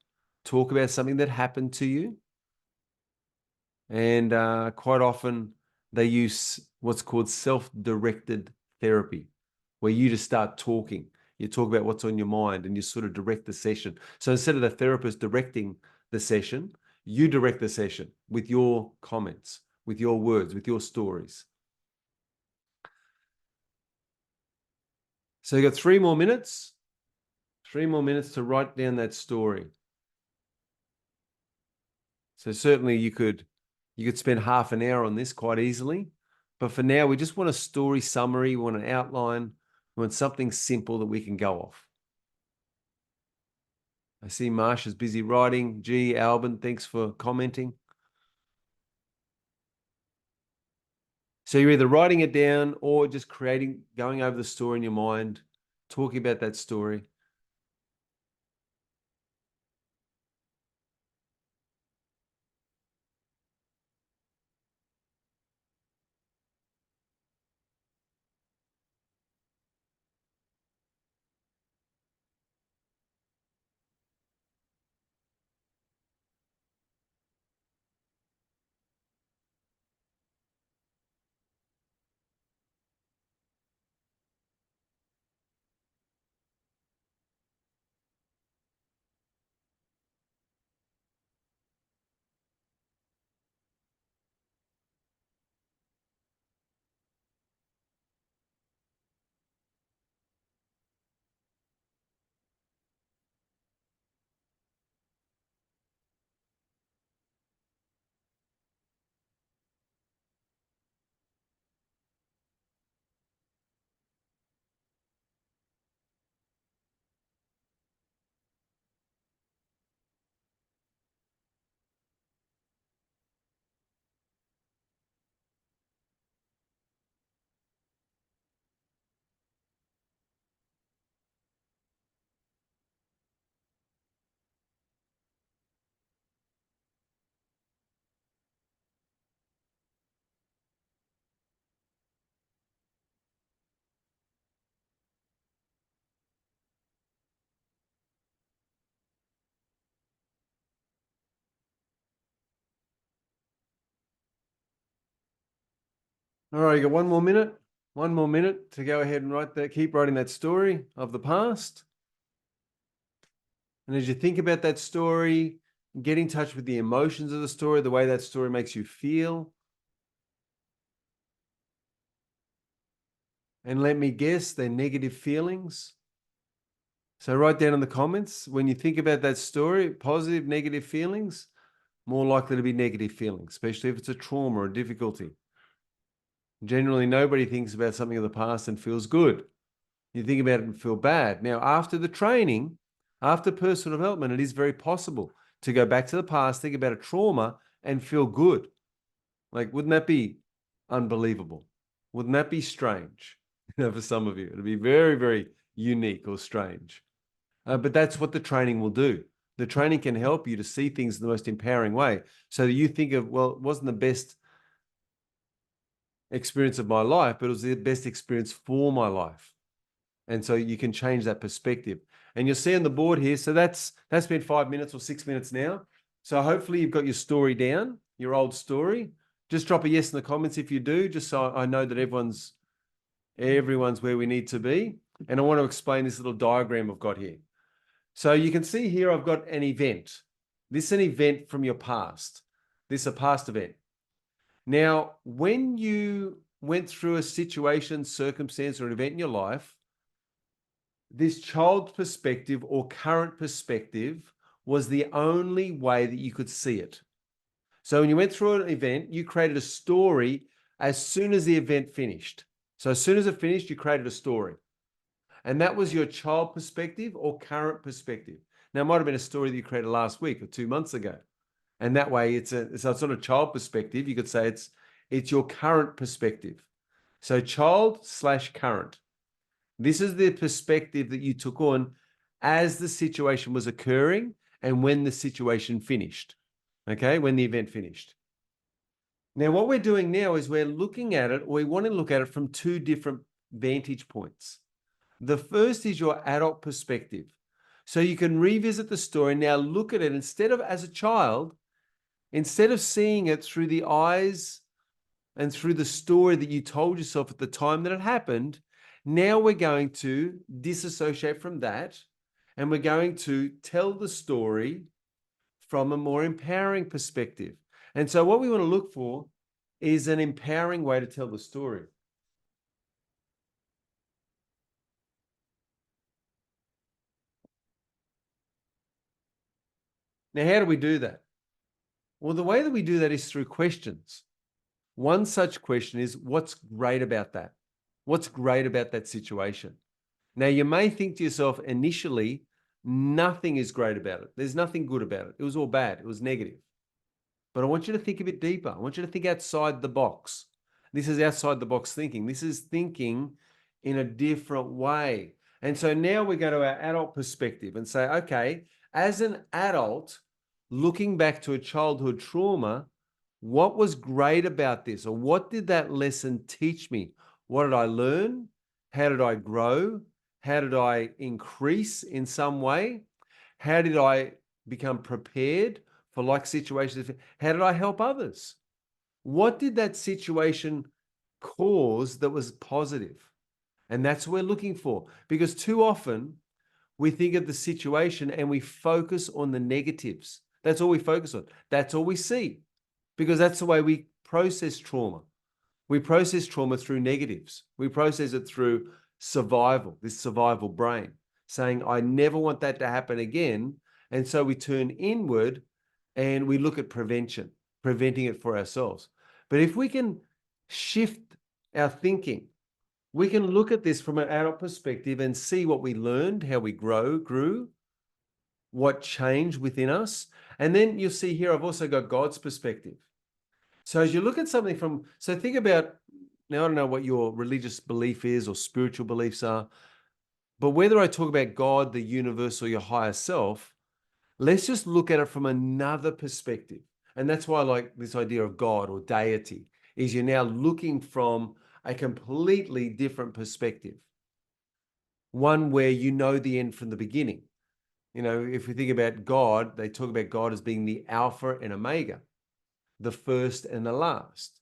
talk about something that happened to you. And quite often they use what's called self-directed therapy, where you just start talking. You talk about what's on your mind and you sort of direct the session. So instead of the therapist directing the session, you direct the session with your comments, with your words, with your stories. So you got 3 more minutes to write down that story. So certainly you could spend half an hour on this quite easily. But for now, we just want a story summary, we want an outline, we want something simple that we can go off. I see Marsha's busy writing. Gee, Albin, thanks for commenting. So you're either writing it down or just going over the story in your mind, talking about that story. All right, you got 1 more minute. 1 more minute to go ahead and write that. Keep writing that story of the past. And as you think about that story, get in touch with the emotions of the story, the way that story makes you feel. And let me guess, they're negative feelings. So write down in the comments, when you think about that story, positive, negative feelings, more likely to be negative feelings, especially if it's a trauma or a difficulty. Generally, nobody thinks about something of the past and feels good. You think about it and feel bad. Now, after the training, after personal development, it is very possible to go back to the past, think about a trauma, and feel good. Like, wouldn't that be unbelievable? Wouldn't that be strange? For some of you, it'd be very, very unique or strange. But that's what the training will do. The training can help you to see things in the most empowering way. So that you think of, well, it wasn't the best experience of my life, but it was the best experience for my life. And so you can change that perspective. And you'll see on the board here, so that's been 5 minutes or 6 minutes now. So hopefully you've got your story down, your old story. Just drop a yes in the comments if you do, just so I know that everyone's where we need to be. And I want to explain this little diagram I've got here. So you can see here I've got an event. This is an event from your past. This is a past event. Now, when you went through a situation, circumstance, or an event in your life, this child's perspective or current perspective was the only way that you could see it. So when you went through an event, you created a story as soon as the event finished. So as soon as it finished, you created a story. And that was your child perspective or current perspective. Now, it might have been a story that you created last week or 2 months ago. And that way, so it's not a child perspective. You could say it's your current perspective. So child/current. This is the perspective that you took on as the situation was occurring and when the situation finished. Okay, when the event finished. Now, what we're doing now is we're looking at it, or we want to look at it from two different vantage points. The first is your adult perspective. So you can revisit the story, now look at it instead of as a child, instead of seeing it through the eyes and through the story that you told yourself at the time that it happened. Now we're going to disassociate from that, and we're going to tell the story from a more empowering perspective. And so what we want to look for is an empowering way to tell the story. Now, how do we do that? Well, the way that we do that is through questions. One such question is, what's great about that? What's great about that situation? Now, you may think to yourself initially, nothing is great about it. There's nothing good about it. It was all bad. It was negative. But I want you to think a bit deeper. I want you to think outside the box. This is outside the box thinking. This is thinking in a different way. And so now we go to our adult perspective and say, okay, as an adult, looking back to a childhood trauma, what was great about this? Or what did that lesson teach me? What did I learn? How did I grow? How did I increase in some way? How did I become prepared for like situations? How did I help others? What did that situation cause that was positive? And that's what we're looking for. Because too often we think of the situation and we focus on the negatives. That's all we focus on. That's all we see. Because that's the way we process trauma. We process trauma through negatives. We process it through survival, this survival brain, saying, I never want that to happen again. And so we turn inward and we look at prevention, preventing it for ourselves. But if we can shift our thinking, we can look at this from an adult perspective and see what we learned, how we grew, what changed within us. And then you'll see here, I've also got God's perspective. So as you look at something from, so think about, now I don't know what your religious belief is or spiritual beliefs are, but whether I talk about God, the universe, or your higher self, let's just look at it from another perspective. And that's why I like this idea of God or deity, is you're now looking from a completely different perspective. One where you know the end from the beginning. You know, if we think about God, they talk about God as being the Alpha and Omega, the first and the last,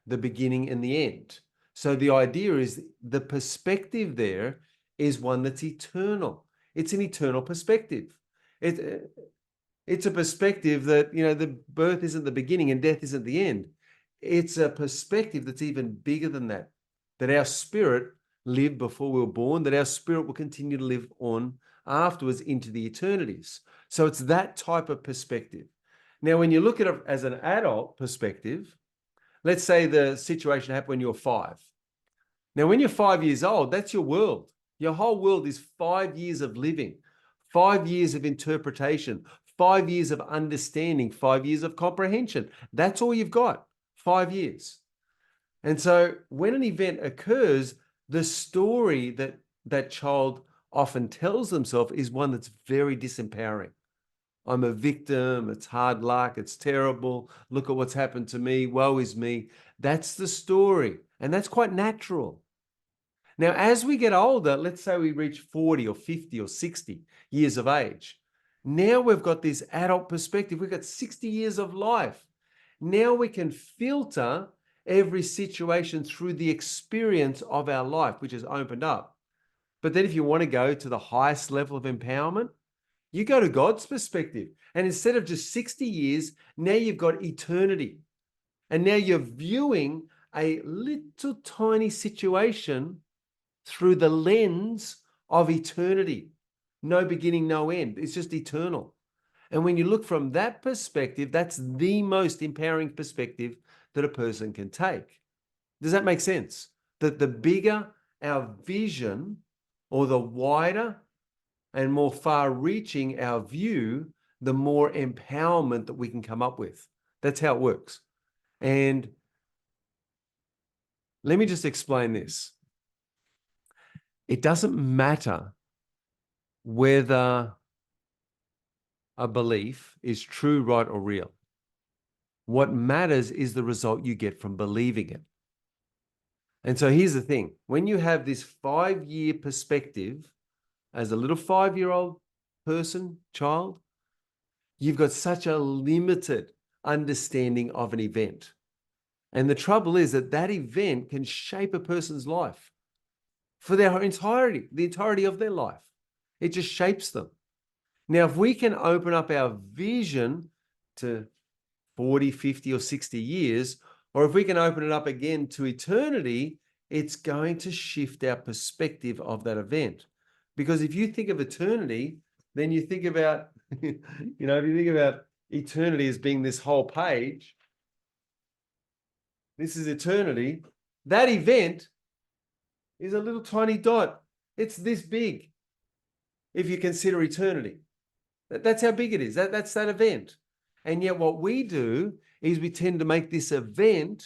the beginning and the end. So the idea is the perspective there is one that's eternal. It's an eternal perspective. It's a perspective that, you know, the birth isn't the beginning and death isn't the end. It's a perspective that's even bigger than that, that our spirit lived before we were born, that our spirit will continue to live on afterwards into the eternities. So it's that type of perspective. Now, when you look at it as an adult perspective, let's say the situation happened when you're 5. Now, when you're 5 years old, that's your world. Your whole world is 5 years of living, 5 years of interpretation, 5 years of understanding, 5 years of comprehension. That's all you've got, 5 years. And so when an event occurs, the story that that child often tells themselves is one that's very disempowering. I'm a victim. It's hard luck. It's terrible. Look at what's happened to me. Woe is me. That's the story. And that's quite natural. Now, as we get older, let's say we reach 40 or 50 or 60 years of age. Now we've got this adult perspective. We've got 60 years of life. Now we can filter every situation through the experience of our life, which has opened up. But then if you want to go to the highest level of empowerment, you go to God's perspective. And instead of just 60 years, now you've got eternity. And now you're viewing a little tiny situation through the lens of eternity. No beginning, no end. It's just eternal. And when you look from that perspective, that's the most empowering perspective that a person can take. Does that make sense? That the bigger our vision or the wider and more far-reaching our view, the more empowerment that we can come up with. That's how it works. And let me just explain this. It doesn't matter whether a belief is true, right, or real. What matters is the result you get from believing it. And so here's the thing. When you have this 5-year perspective as a little 5-year-old person, child, you've got such a limited understanding of an event. And the trouble is that that event can shape a person's life for their entirety, the entirety of their life. It just shapes them. Now, if we can open up our vision to 40, 50, or 60 years, or if we can open it up again to eternity, it's going to shift our perspective of that event. Because if you think of eternity, then you think about, if you think about eternity as being this whole page, this is eternity. That event is a little tiny dot. It's this big if you consider eternity. That's how big it is. That's that event. And yet what we do is we tend to make this event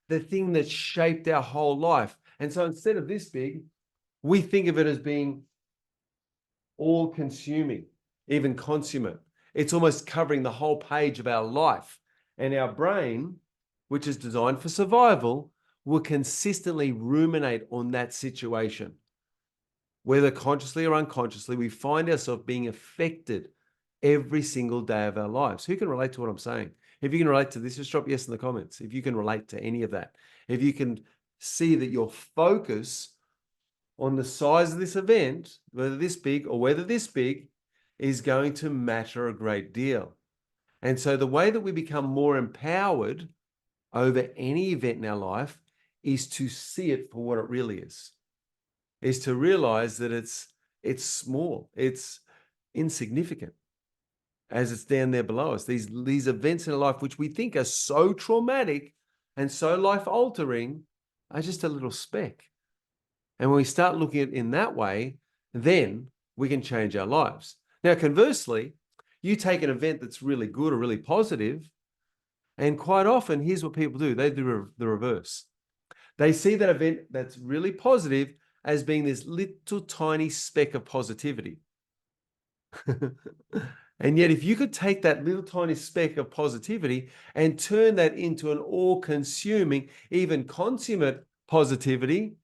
the thing that shaped our whole life. And so instead of this big, we think of it as being all-consuming, even consummate. It's almost covering the whole page of our life. And our brain, which is designed for survival, will consistently ruminate on that situation. Whether consciously or unconsciously, we find ourselves being affected every single day of our lives. Who can relate to what I'm saying? If you can relate to this, just drop yes in the comments. If you can relate to any of that, if you can see that your focus on the size of this event, whether this big or whether this big, is going to matter a great deal. And so the way that we become more empowered over any event in our life is to see it for what it really is to realize that it's small, it's insignificant, as it's down there below us. These events in our life, which we think are so traumatic and so life-altering, are just a little speck. And when we start looking at it in that way, then we can change our lives. Now, conversely, you take an event that's really good or really positive, and quite often, here's what people do. They do the reverse. They see that event that's really positive as being this little tiny speck of positivity. And yet, if you could take that little tiny speck of positivity and turn that into an all-consuming, even consummate positivity,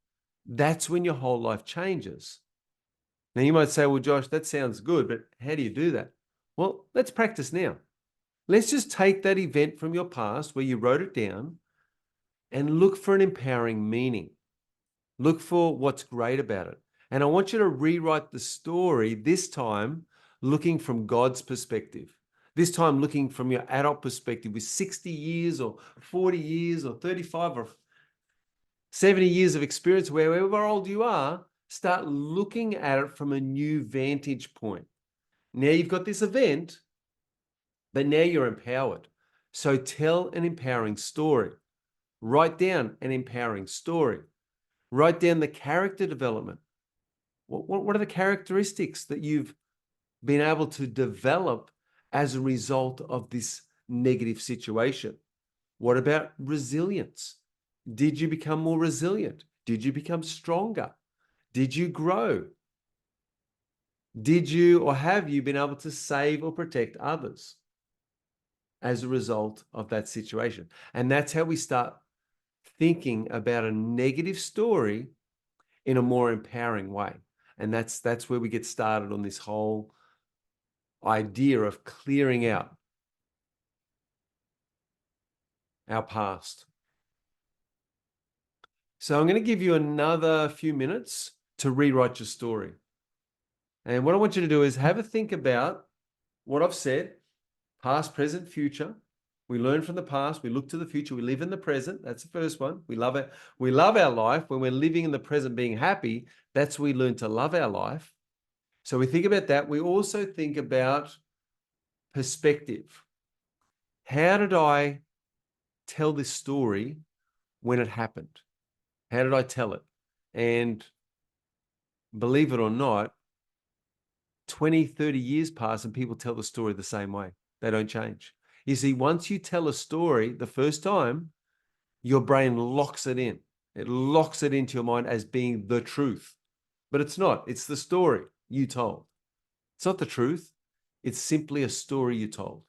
that's when your whole life changes. Now, you might say, well, Josh, that sounds good, but how do you do that? Well, let's practice now. Let's just take that event from your past where you wrote it down and look for an empowering meaning. Look for what's great about it. And I want you to rewrite the story, this time looking from God's perspective. This time looking from your adult perspective with 60 years or 40 years or 35 or 70 years of experience, wherever old you are, start looking at it from a new vantage point. Now you've got this event, but now you're empowered. So tell an empowering story. Write down an empowering story. Write down the character development. What are the characteristics that you've been able to develop as a result of this negative situation? What about resilience? Did you become more resilient? Did you become stronger? Did you grow? Did you or have you been able to save or protect others as a result of that situation? And that's how we start thinking about a negative story in a more empowering way. And that's where we get started on this whole idea of clearing out our past. So I'm going to give you another few minutes to rewrite your story. And what I want you to do is have a think about what I've said, past, present, future. We learn from the past, we look to the future, we live in the present. That's the first one. We love it. We love our life. When we're living in the present, being happy, that's when we learn to love our life. So we think about that. We also think about perspective. How did I tell this story when it happened? How did I tell it? And believe it or not, 20, 30 years pass and people tell the story the same way. They don't change. You see, once you tell a story the first time, your brain locks it in. It locks it into your mind as being the truth. but it's not. It's the story you told. It's not the truth. It's simply a story you told.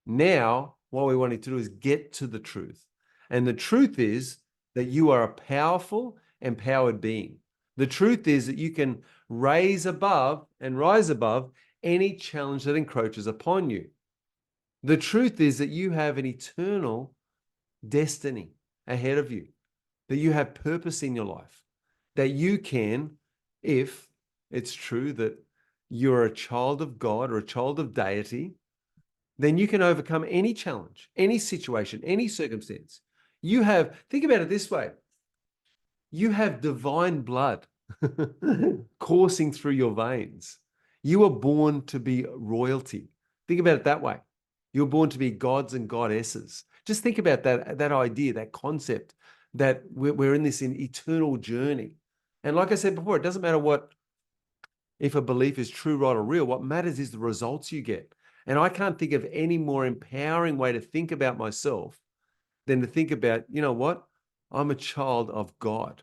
Now, what we want to do is get to the truth. And the truth is that you are a powerful, empowered being. The truth is that you can rise above any challenge that encroaches upon you. The truth is that you have an eternal destiny ahead of you, that you have purpose in your life, that you can, if it's true that you're a child of God or a child of deity, then you can overcome any challenge, any situation, any circumstance. Think about it this way, you have divine blood coursing through your veins. You were born to be royalty. Think about it that way. You're born to be gods and goddesses. Just think about that idea, that concept, that we're in this eternal journey. And like I said before, it doesn't matter if a belief is true, right, or real. What matters is the results you get. And I can't think of any more empowering way to think about myself than to think about, you know what? I'm a child of God.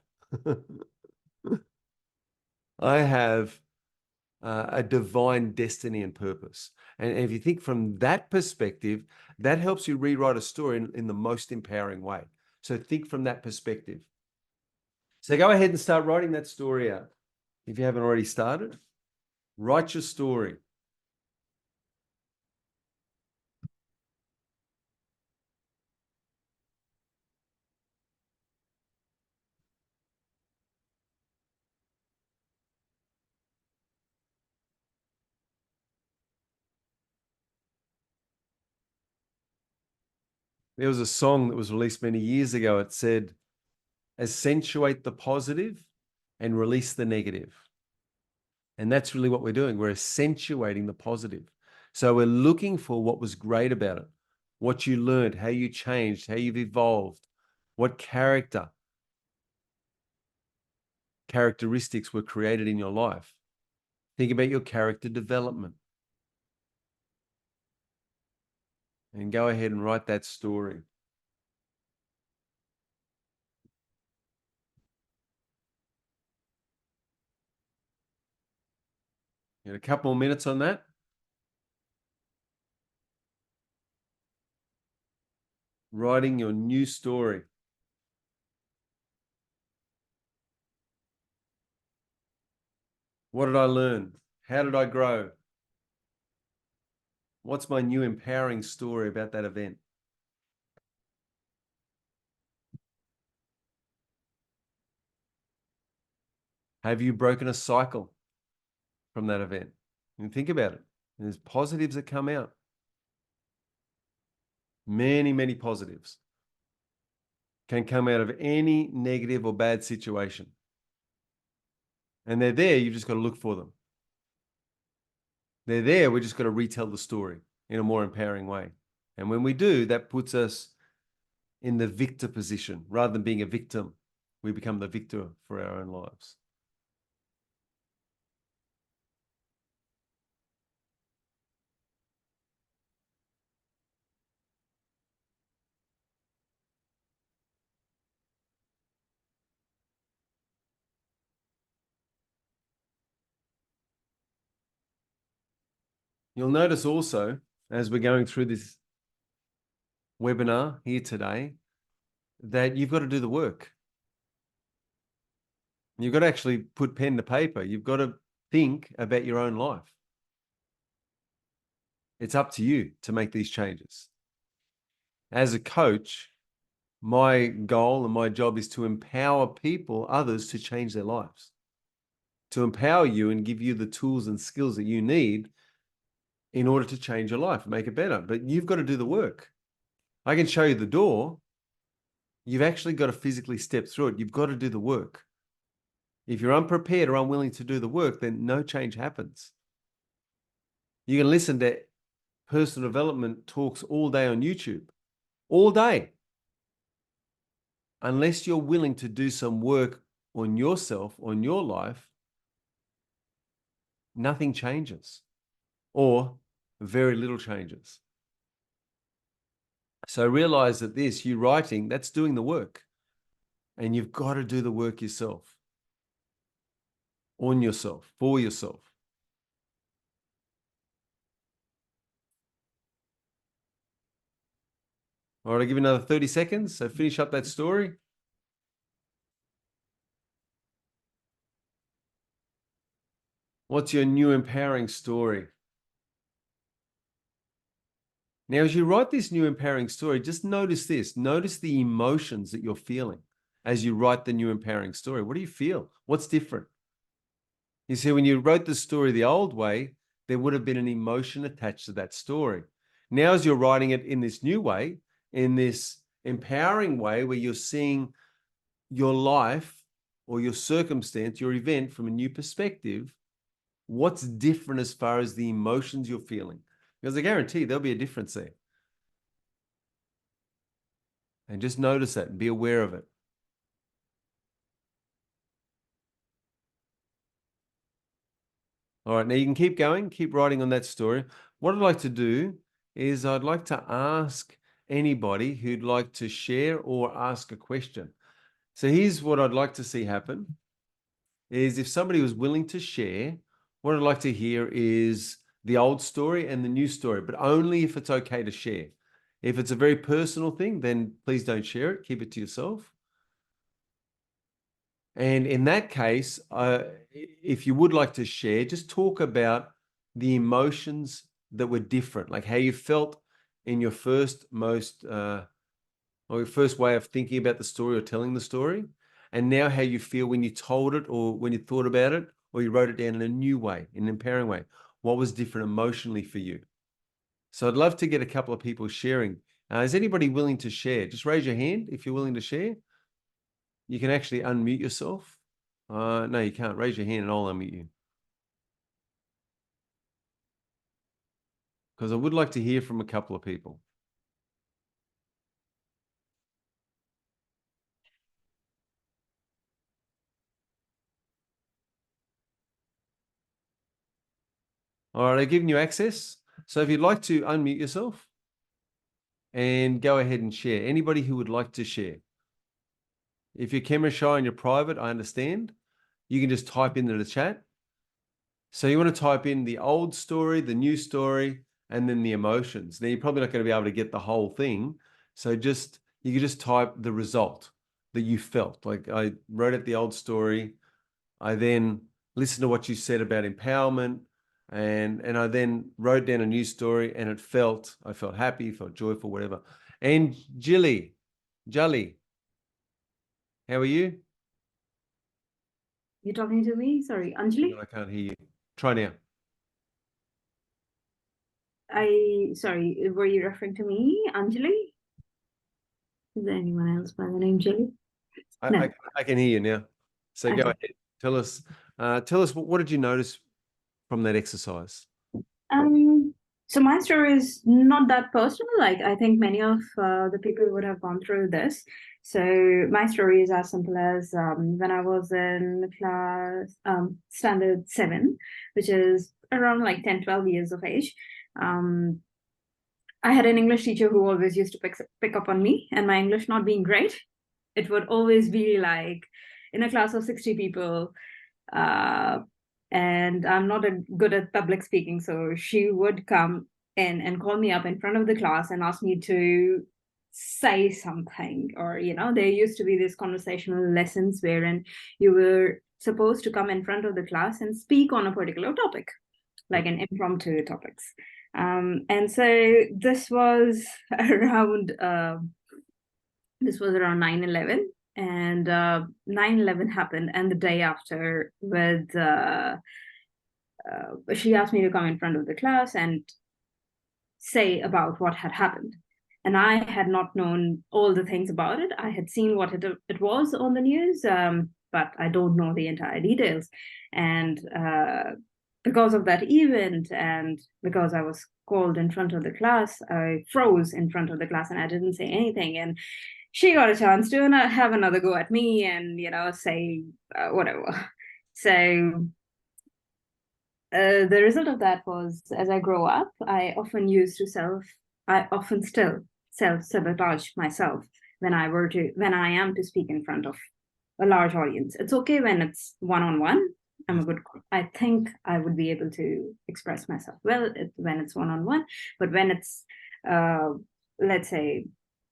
I have a divine destiny and purpose. And if you think from that perspective, that helps you rewrite a story in the most empowering way. So think from that perspective. So go ahead and start writing that story out. If you haven't already started, write your story. There was a song that was released many years ago. It said, accentuate the positive and release the negative. And that's really what we're doing. We're accentuating the positive. So we're looking for what was great about it, what you learned, how you changed, how you've evolved, what characteristics were created in your life. Think about your character development and go ahead and write that story. You got a couple more minutes on that. Writing your new story. What did I learn? How did I grow? What's my new empowering story about that event? Have you broken a cycle from that event? And think about it. There's positives that come out. Many, many positives can come out of any negative or bad situation. And they're there, you've just got to look for them. They're there, we just got to retell the story in a more empowering way. And when we do, that puts us in the victor position. Rather than being a victim, we become the victor for our own lives. You'll notice also, as we're going through this webinar here today, that you've got to do the work. You've got to actually put pen to paper. You've got to think about your own life. It's up to you to make these changes. As a coach, my goal and my job is to empower others to change their lives, to empower you and give you the tools and skills that you need in order to change your life and make it better. But you've got to do the work. I can show you the door. You've actually got to physically step through it. You've got to do the work. If you're unprepared or unwilling to do the work, then no change happens. You can listen to personal development talks all day on YouTube, all day. Unless you're willing to do some work on yourself, on your life, nothing changes or very little changes. So realize that you writing, that's doing the work. And you've got to do the work yourself. on yourself, for yourself. All right, I'll give you another 30 seconds. So finish up that story. What's your new empowering story? Now, as you write this new empowering story, just notice this. Notice the emotions that you're feeling as you write the new empowering story. What do you feel? What's different? You see, when you wrote the story the old way, there would have been an emotion attached to that story. Now, as you're writing it in this new way, in this empowering way, where you're seeing your life or your circumstance, your event from a new perspective, what's different as far as the emotions you're feeling? Because I guarantee there'll be a difference there. And just notice that and be aware of it. All right, now you can keep going, keep writing on that story. What I'd like to do is I'd like to ask anybody who'd like to share or ask a question. So here's what I'd like to see happen is if somebody was willing to share, what I'd like to hear is the old story and the new story, but only if it's okay to share. If it's a very personal thing, then please don't share it. Keep it to yourself. And in that case, if you would like to share, just talk about the emotions that were different, like how you felt in your first or your first way of thinking about the story or telling the story, and now how you feel when you told it or when you thought about it or you wrote it down in a new way, in an empowering way. What was different emotionally for you? So I'd love to get a couple of people sharing. Is anybody willing to share? Just raise your hand if you're willing to share. You can actually unmute yourself. No, you can't. Raise your hand and I'll unmute you. Because I would like to hear from a couple of people. All right, I've given you access. So if you'd like to unmute yourself and go ahead and share. Anybody who would like to share. If you're camera shy and you're private, I understand. You can just type into the chat. So you want to type in the old story, the new story, and then the emotions. Now you're probably not going to be able to get the whole thing. So you can just type the result that you felt. Like I wrote out the old story. I then listened to what you said about empowerment, and I then wrote down a new story, and I felt happy, felt joyful, whatever. And Jilly, how are you? You're talking to me? Sorry, Anjali? I can't hear you. Try now. Sorry, were you referring to me, Anjali? Is there anyone else by the name Jilly? No. I can hear you now. So go Okay. ahead. Tell us what did you notice from that exercise? So my story is not that personal. Like I think many of the people would have gone through this. So my story is as simple as when I was in class standard 7, which is around like 10, 12 years of age. I had an English teacher who always used to pick up on me, and my English not being great, it would always be like in a class of 60 people, uh, and I'm not good at public speaking. So she would come in and call me up in front of the class and ask me to say something, or there used to be these conversational lessons wherein you were supposed to come in front of the class and speak on a particular topic, like an impromptu topics. And so this was around 9/11, and 9/11 happened, and the day after, with she asked me to come in front of the class and say about what had happened. And I had not known all the things about it. I had seen what it was on the news, but I don't know the entire details. And because of that event, and because I was called in front of the class, I froze in front of the class and I didn't say anything. And she got a chance to have another go at me and, say whatever. So the result of that was, as I grow up, I often still self-sabotage myself when I am to speak in front of a large audience. It's okay when it's one-on-one, I'm a good, I think I would be able to express myself well when it's one-on-one, but when it's, uh, let's say,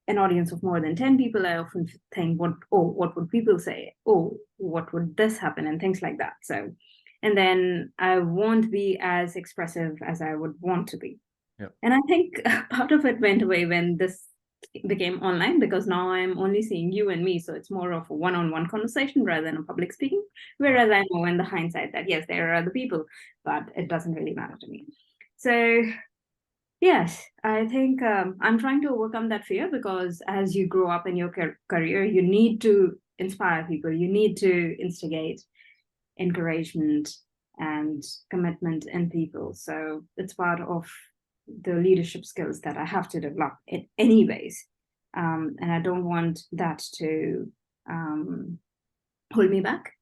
an audience of more than 10 people, I often think, what would people say? Oh, what would this happen? And things like that. So, and then I won't be as expressive as I would want to be. Yep. And I think part of it went away when this became online, because now I'm only seeing you and me. So it's more of a one-on-one conversation rather than a public speaking. Whereas I know in the hindsight that, yes, there are other people, but it doesn't really matter to me. So yes, I think I'm trying to overcome that fear, because as you grow up in your career, you need to inspire people, you need to instigate encouragement and commitment in people. So it's part of the leadership skills that I have to develop in any ways. And I don't want that to hold me back.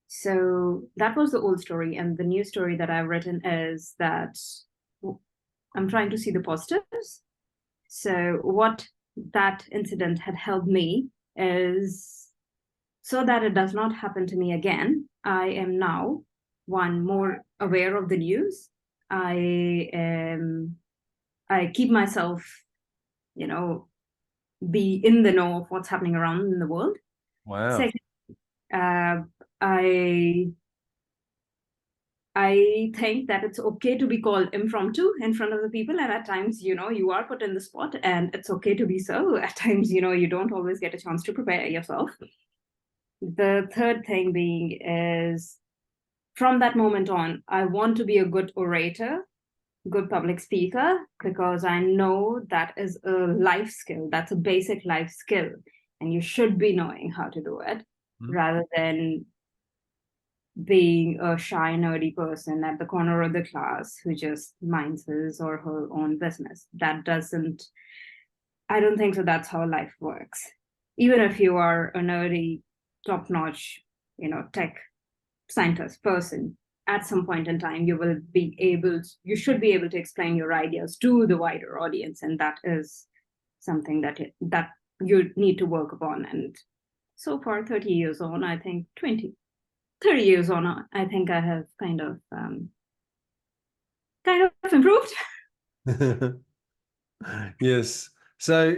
So that was the old story. And the new story that I've written is that I'm trying to see the positives. So what that incident had helped me is, so that it does not happen to me again, I am now, one, more aware of the news. I keep myself, be in the know of what's happening around in the world. Wow. Second, uh, I I think that it's okay to be called impromptu in front of the people. And at times, you are put in the spot, and it's okay to be so. At times, you don't always get a chance to prepare yourself. The third thing being is, from that moment on, I want to be a good orator, good public speaker, because I know that is a life skill. That's a basic life skill. And you should be knowing how to do it, rather than being a shy, nerdy person at the corner of the class who just minds his or her own business. I don't think so. That's how life works. Even if you are a nerdy, top notch, tech scientist person, at some point in time, you should be able to explain your ideas to the wider audience. And that is something that you need to work upon. And so far, 30 years on, I think 30 years on, I think I have kind of improved. Yes. So,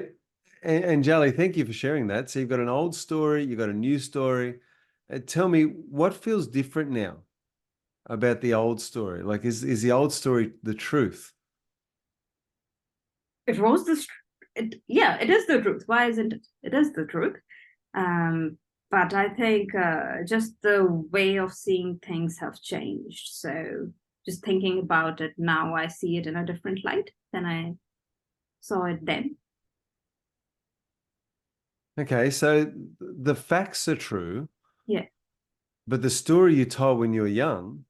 and Jali, thank you for sharing that. So you've got an old story, you've got a new story. Tell me, what feels different now about the old story? Like, is the old story the truth? It was yeah, it is the truth. Why isn't it? It is the truth. But I think just the way of seeing things have changed. So just thinking about it now, I see it in a different light than I saw it then. Okay, so the facts are true. Yeah. But the story you told when you were young,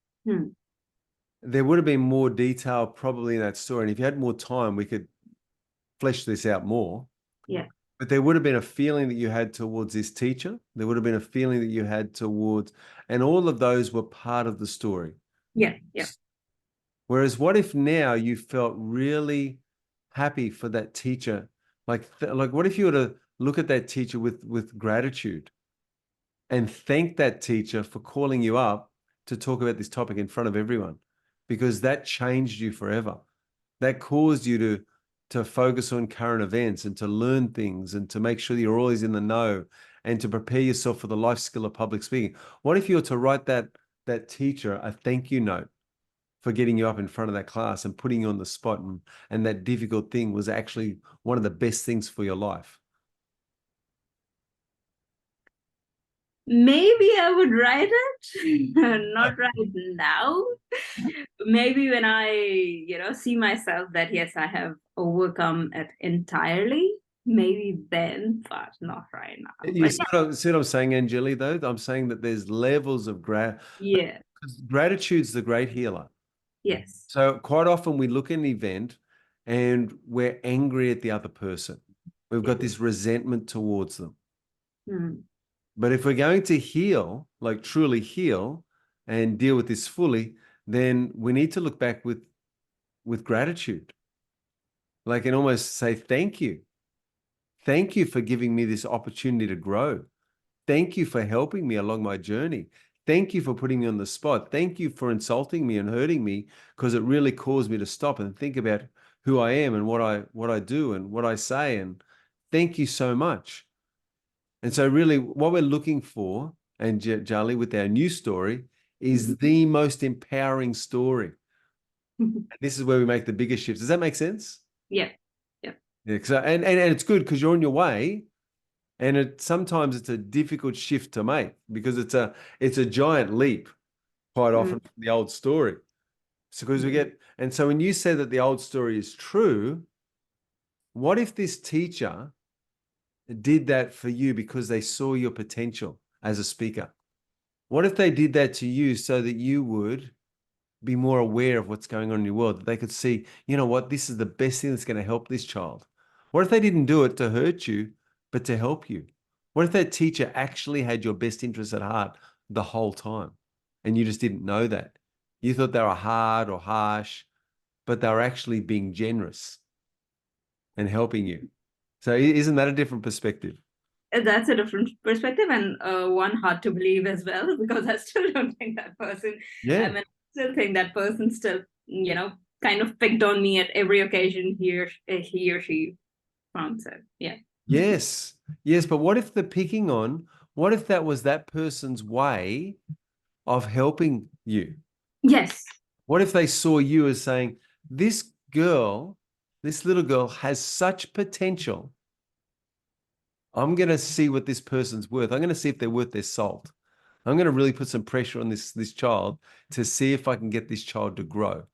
there would have been more detail probably in that story. And if you had more time, we could flesh this out more. Yeah. But there would have been a feeling that you had towards this teacher. There would have been a feeling that you had towards, and all of those were part of the story. Yeah. Yeah. Whereas what if now you felt really happy for that teacher? Like what if you were to look at that teacher with gratitude and thank that teacher for calling you up to talk about this topic in front of everyone, because that changed you forever. That caused you to focus on current events and to learn things and to make sure that you're always in the know and to prepare yourself for the life skill of public speaking. What if you were to write that teacher a thank you note for getting you up in front of that class and putting you on the spot, and that difficult thing was actually one of the best things for your life? Maybe I would write it, not right now. Maybe when I, see myself that, yes, I have overcome it entirely, maybe then, but not right now. You But see what I'm saying, Angeli, though? I'm saying that there's levels of yeah, gratitude's the great healer. yes, So quite often we look at an event and we're angry at the other person. We've yeah. got this resentment towards them. Hmm. But if we're going to heal, like truly heal and deal with this fully, then we need to look back with gratitude. Like, and almost say, thank you. Thank you for giving me this opportunity to grow. Thank you for helping me along my journey. Thank you for putting me on the spot. Thank you for insulting me and hurting me, because it really caused me to stop and think about who I am and what I do and what I say. And thank you so much. And so really what we're looking for, and Charlie, with our new story, is the most empowering story. And this is where we make the biggest shifts. Does that make sense? Yeah. Yeah. Yeah. So, and it's good because you're on your way. And sometimes it's a difficult shift to make because it's a giant leap quite often from the old story. So because and so when you say that the old story is true, what if this teacher did that for you because they saw your potential as a speaker? What if they did that to you so that you would be more aware of what's going on in your world, that they could see, you know what, this is the best thing that's going to help this child? What if they didn't do it to hurt you, but to help you? What if that teacher actually had your best interests at heart the whole time and you just didn't know that? You thought they were hard or harsh, but they were actually being generous and helping you. So isn't that a different perspective? That's a different perspective, and one hard to believe as well, because I still don't think that person, I Yeah. mean, I still think that person still, kind of picked on me at every occasion he or she found. So, yeah. Yes. Yes. But what if the picking on, what if that was that person's way of helping you? Yes. What if they saw you as saying, this girl, this little girl has such potential. I'm going to see what this person's worth. I'm going to see if they're worth their salt. I'm going to really put some pressure on this child to see if I can get this child to grow,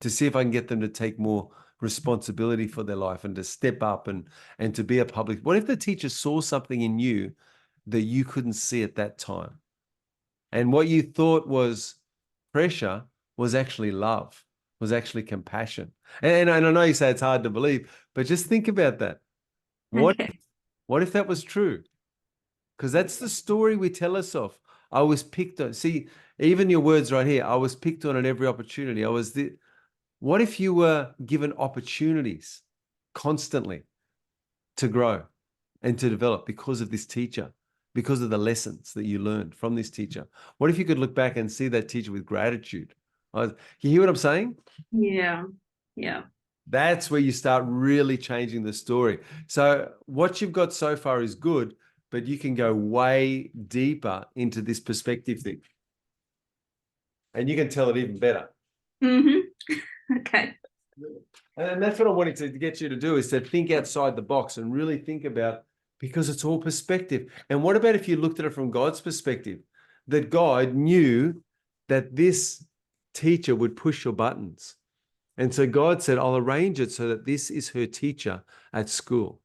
to see if I can get them to take more responsibility for their life and to step up and to be a public. What if the teacher saw something in you that you couldn't see at that time? And what you thought was pressure was actually love, was actually compassion. And I know you say it's hard to believe, but just think about that. What, Okay. what if that was true? Because that's the story we tell ourselves. I was picked on. See, even your words right here, I was picked on at every opportunity. What if you were given opportunities constantly to grow and to develop because of this teacher, because of the lessons that you learned from this teacher? What if you could look back and see that teacher with gratitude? You hear what I'm saying? Yeah. Yeah. That's where you start really changing the story. So what you've got so far is good, but you can go way deeper into this perspective thing. And you can tell it even better. Okay. And that's what I wanted to get you to do, is to think outside the box and really think about, because it's all perspective. And what about if you looked at it from God's perspective, that God knew that this teacher would push your buttons. And so God said, I'll arrange it so that this is her teacher at school.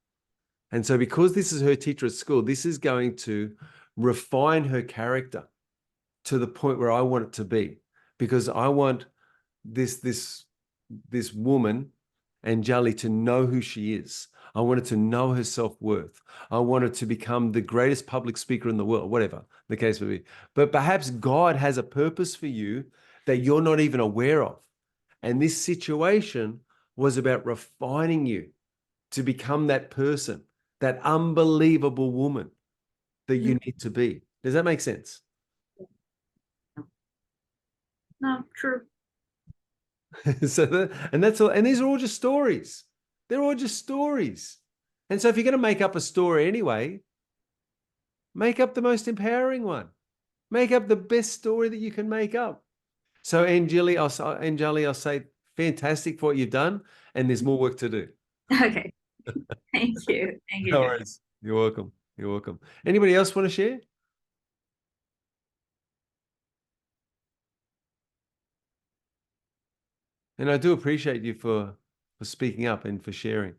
And so because this is her teacher at school, this is going to refine her character to the point where I want it to be, because I want this woman, Anjali, to know who she is. I want her to know her self-worth. I want her to become the greatest public speaker in the world, whatever the case may be. But perhaps God has a purpose for you that you're not even aware of. And this situation was about refining you to become that person, that unbelievable woman that you need to be. Does that make sense? No, true. And that's all. And these are all just stories. They're all just stories. And so if you're going to make up a story anyway, make up the most empowering one. Make up the best story that you can make up. So Anjali, I'll say fantastic for what you've done. And there's more work to do. Okay. Thank you. Thank you, No Joe. worries. You're welcome. You're welcome. Anybody else want to share? And I do appreciate you for speaking up and for sharing.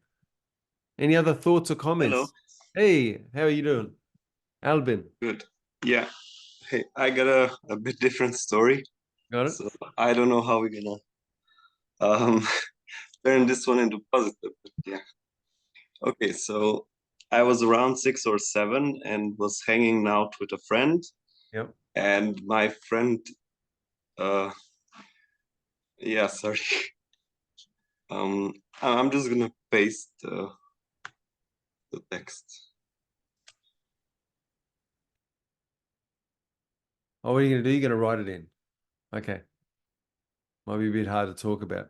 Any other thoughts or Hello. comments? Hey, how are you doing? Albin. Good. Yeah. Hey, I got a bit different story. Got it? So I don't know how we're gonna um turn this one into positive. But yeah. Okay, so I was around 6 or 7 and was hanging out with a friend, Yep. and my friend yeah, sorry. I'm just gonna paste the text. Oh, what are you going to do? You're going to write it in. Okay. Might be a bit hard to talk about.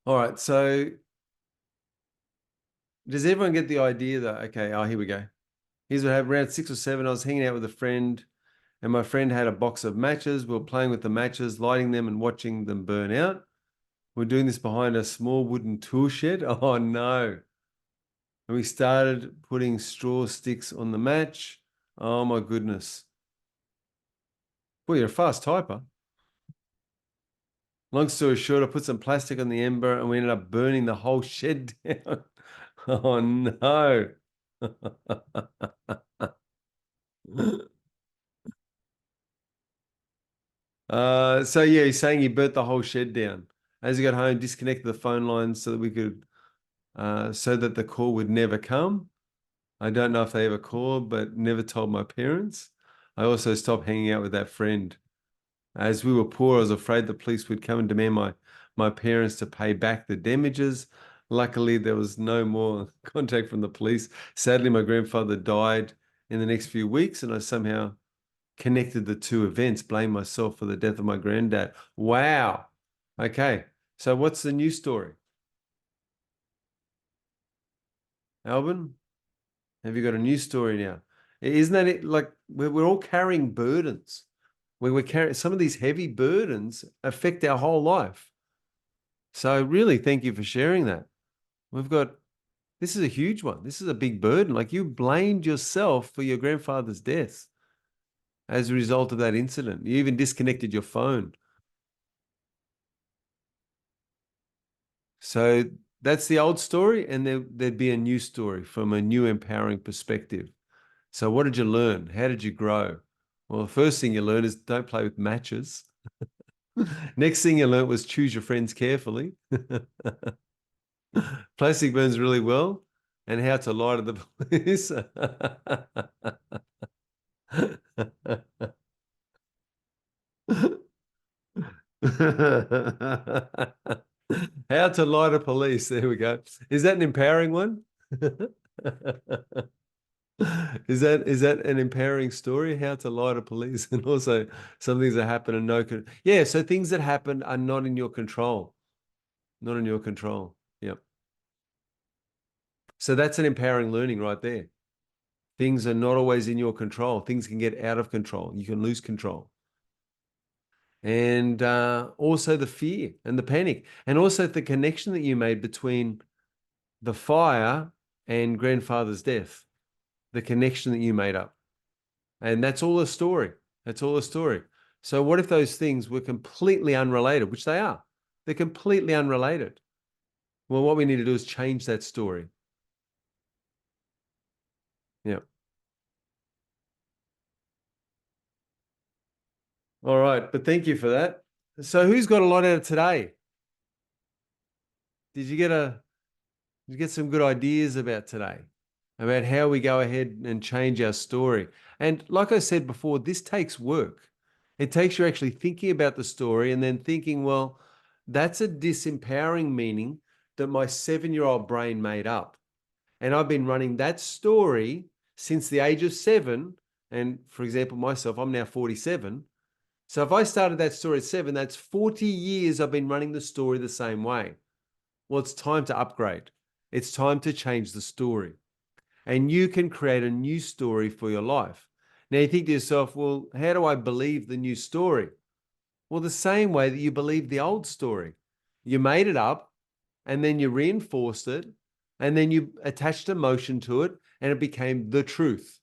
All right. So does everyone get the idea that, okay, oh, here we go. Here's what happened. Around 6 or 7, I was hanging out with a friend, and my friend had a box of matches. We were playing with the matches, lighting them and watching them burn out. We're doing this behind a small wooden tool shed. Oh, no. And we started putting straw sticks on the match. Oh, my goodness. Well, you're a fast typer. Long story short, I put some plastic on the ember and we ended up burning the whole shed down. Oh, no. So yeah, he's saying he burnt the whole shed down. As he got home, disconnected the phone lines so that we could, so that the call would never come. I don't know if they ever called, but never told my parents. I also stopped hanging out with that friend. As we were poor, I was afraid the police would come and demand my parents to pay back the damages. Luckily, there was no more contact from the police. Sadly, my grandfather died in the next few weeks, and I somehow connected the two events, blamed myself for the death of my granddad. Wow. Okay. So what's the new story? Alvin, have you got a new story now? Isn't that it? Like we're all carrying burdens. We're carrying some of these heavy burdens affect our whole life. So really, thank you for sharing that. This is a huge one. This is a big burden. Like you blamed yourself for your grandfather's death as a result of that incident. You even disconnected your phone. So that's the old story, and there'd be a new story from a new empowering perspective. So what did you learn? How did you grow? Well, the first thing you learn is don't play with matches. Next thing you learned was choose your friends carefully. Plastic burns really well, and how to lie to the police. How to lie to police. There we go. Is that an empowering one? Is that an empowering story? How to lie to police, and also some things that happen and yeah. So things that happen are not in your control, not in your control. Yep. So that's an empowering learning right there. Things are not always in your control. Things can get out of control. You can lose control. And also the fear and the panic, and also the connection that you made between the fire and grandfather's death, the connection that you made up. And that's all a story. That's all a story. So what if those things were completely unrelated, which they are? They're completely unrelated. Well, what we need to do is change that story. Yeah. All right. But thank you for that. So who's got a lot out of today? Did you get some good ideas about today? About how we go ahead and change our story. And like I said before, this takes work. It takes you actually thinking about the story and then thinking, well, that's a disempowering meaning that my 7-year-old brain made up. And I've been running that story since the age of 7. And for example, myself, I'm now 47. So if I started that story at 7, that's 40 years I've been running the story the same way. Well, it's time to upgrade. It's time to change the story. And you can create a new story for your life. Now you think to yourself, well, how do I believe the new story? Well, the same way that you believe the old story. You made it up and then you reinforced it and then you attached emotion to it and it became the truth.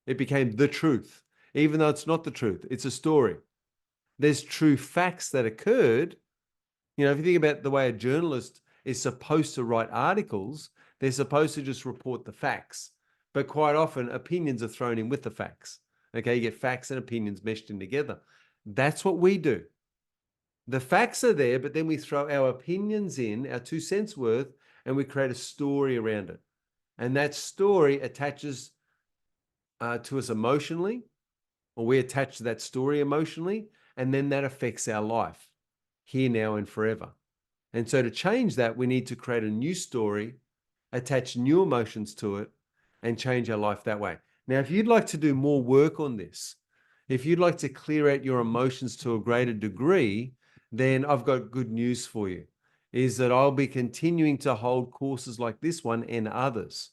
It became the truth, even though it's not the truth. It's a story. There's true facts that occurred. You know, if you think about the way a journalist is supposed to write articles, they're supposed to just report the facts. But quite often, opinions are thrown in with the facts. Okay, you get facts and opinions meshed in together. That's what we do. The facts are there, but then we throw our opinions in, our 2 cents worth, and we create a story around it. And that story attaches to us emotionally, or we attach to that story emotionally, and then that affects our life here, now, and forever. And so to change that, we need to create a new story, attach new emotions to it, and change our life that way. Now, if you'd like to do more work on this, If you'd like to clear out your emotions to a greater degree, then I've got good news for you, is that I'll be continuing to hold courses like this one and others.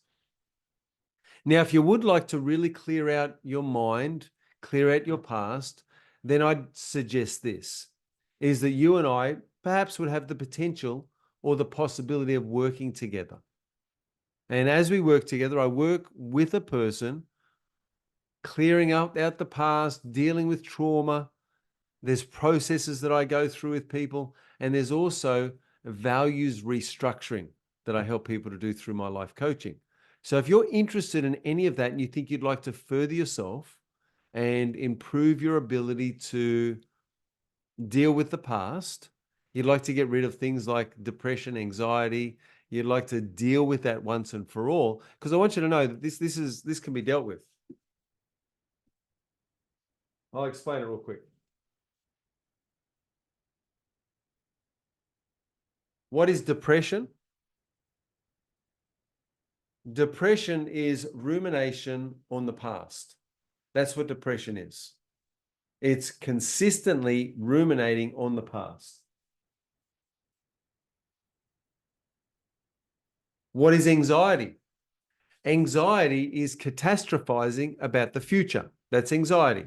Now, if you would like to really clear out your mind, clear out your past, then I'd suggest this, is that you and I perhaps would have the potential or the possibility of working together. And as we work together, I work with a person, clearing out the past, dealing with trauma. There's processes that I go through with people, and there's also values restructuring that I help people to do through my life coaching. So if you're interested in any of that and you think you'd like to further yourself and improve your ability to deal with the past, you'd like to get rid of things like depression, anxiety, you'd like to deal with that once and for all, because I want you to know that this can be dealt with. I'll explain it real quick. What is depression? Depression is rumination on the past. That's what depression is. It's consistently ruminating on the past. What is anxiety? Anxiety is catastrophizing about the future. That's anxiety.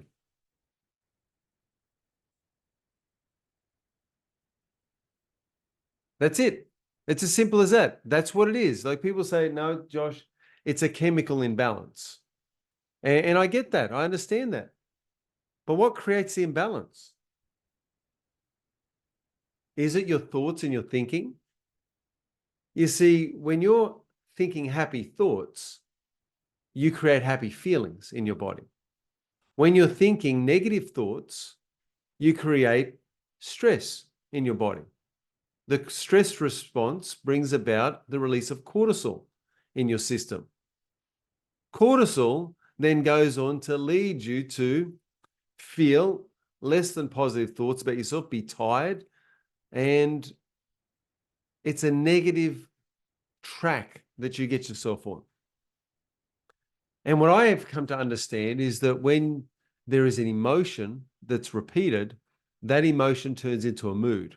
That's it. It's as simple as that. That's what it is. Like people say, no, Josh, it's a chemical imbalance. And I get that. I understand that. But what creates the imbalance? Is it your thoughts and your thinking? You see, when you're thinking happy thoughts, you create happy feelings in your body. When you're thinking negative thoughts, you create stress in your body. The stress response brings about the release of cortisol in your system. Cortisol then goes on to lead you to feel less than positive thoughts about yourself, be tired, and it's a negative track that you get yourself on. And what I have come to understand is that when there is an emotion that's repeated, that emotion turns into a mood.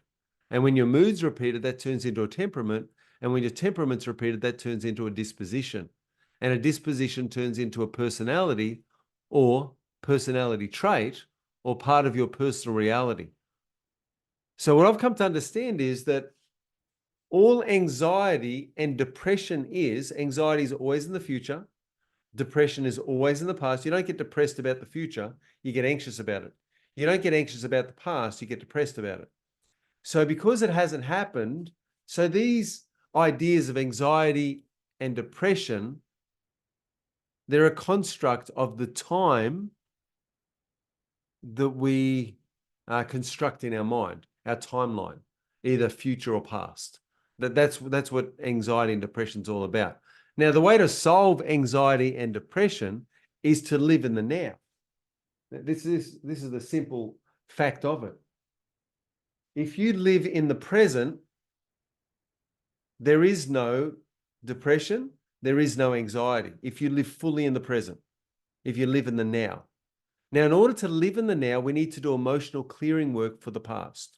And when your mood's repeated, that turns into a temperament. And when your temperament's repeated, that turns into a disposition. And a disposition turns into a personality or personality trait or part of your personal reality. So what I've come to understand is that all anxiety and depression is, anxiety is always in the future. Depression is always in the past. You don't get depressed about the future. You get anxious about it. You don't get anxious about the past. You get depressed about it. So because it hasn't happened, so these ideas of anxiety and depression, they're a construct of the time that we construct in our mind, our timeline, either future or past. That's what anxiety and depression is all about. Now, the way to solve anxiety and depression is to live in the now. This is the simple fact of it. If you live in the present, there is no depression, there is no anxiety. If you live fully in the present, if you live in the now. Now, in order to live in the now, we need to do emotional clearing work for the past.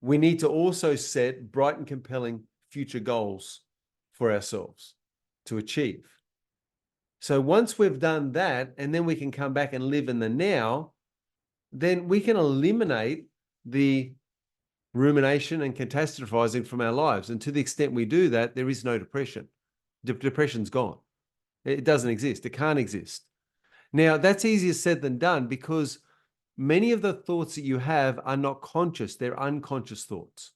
We need to also set bright and compelling future goals for ourselves to achieve. So once we've done that, and then we can come back and live in the now, then we can eliminate the rumination and catastrophizing from our lives. And to the extent we do that, there is no depression. Depression's gone. It doesn't exist. It can't exist. Now, that's easier said than done because many of the thoughts that you have are not conscious. They're unconscious thoughts.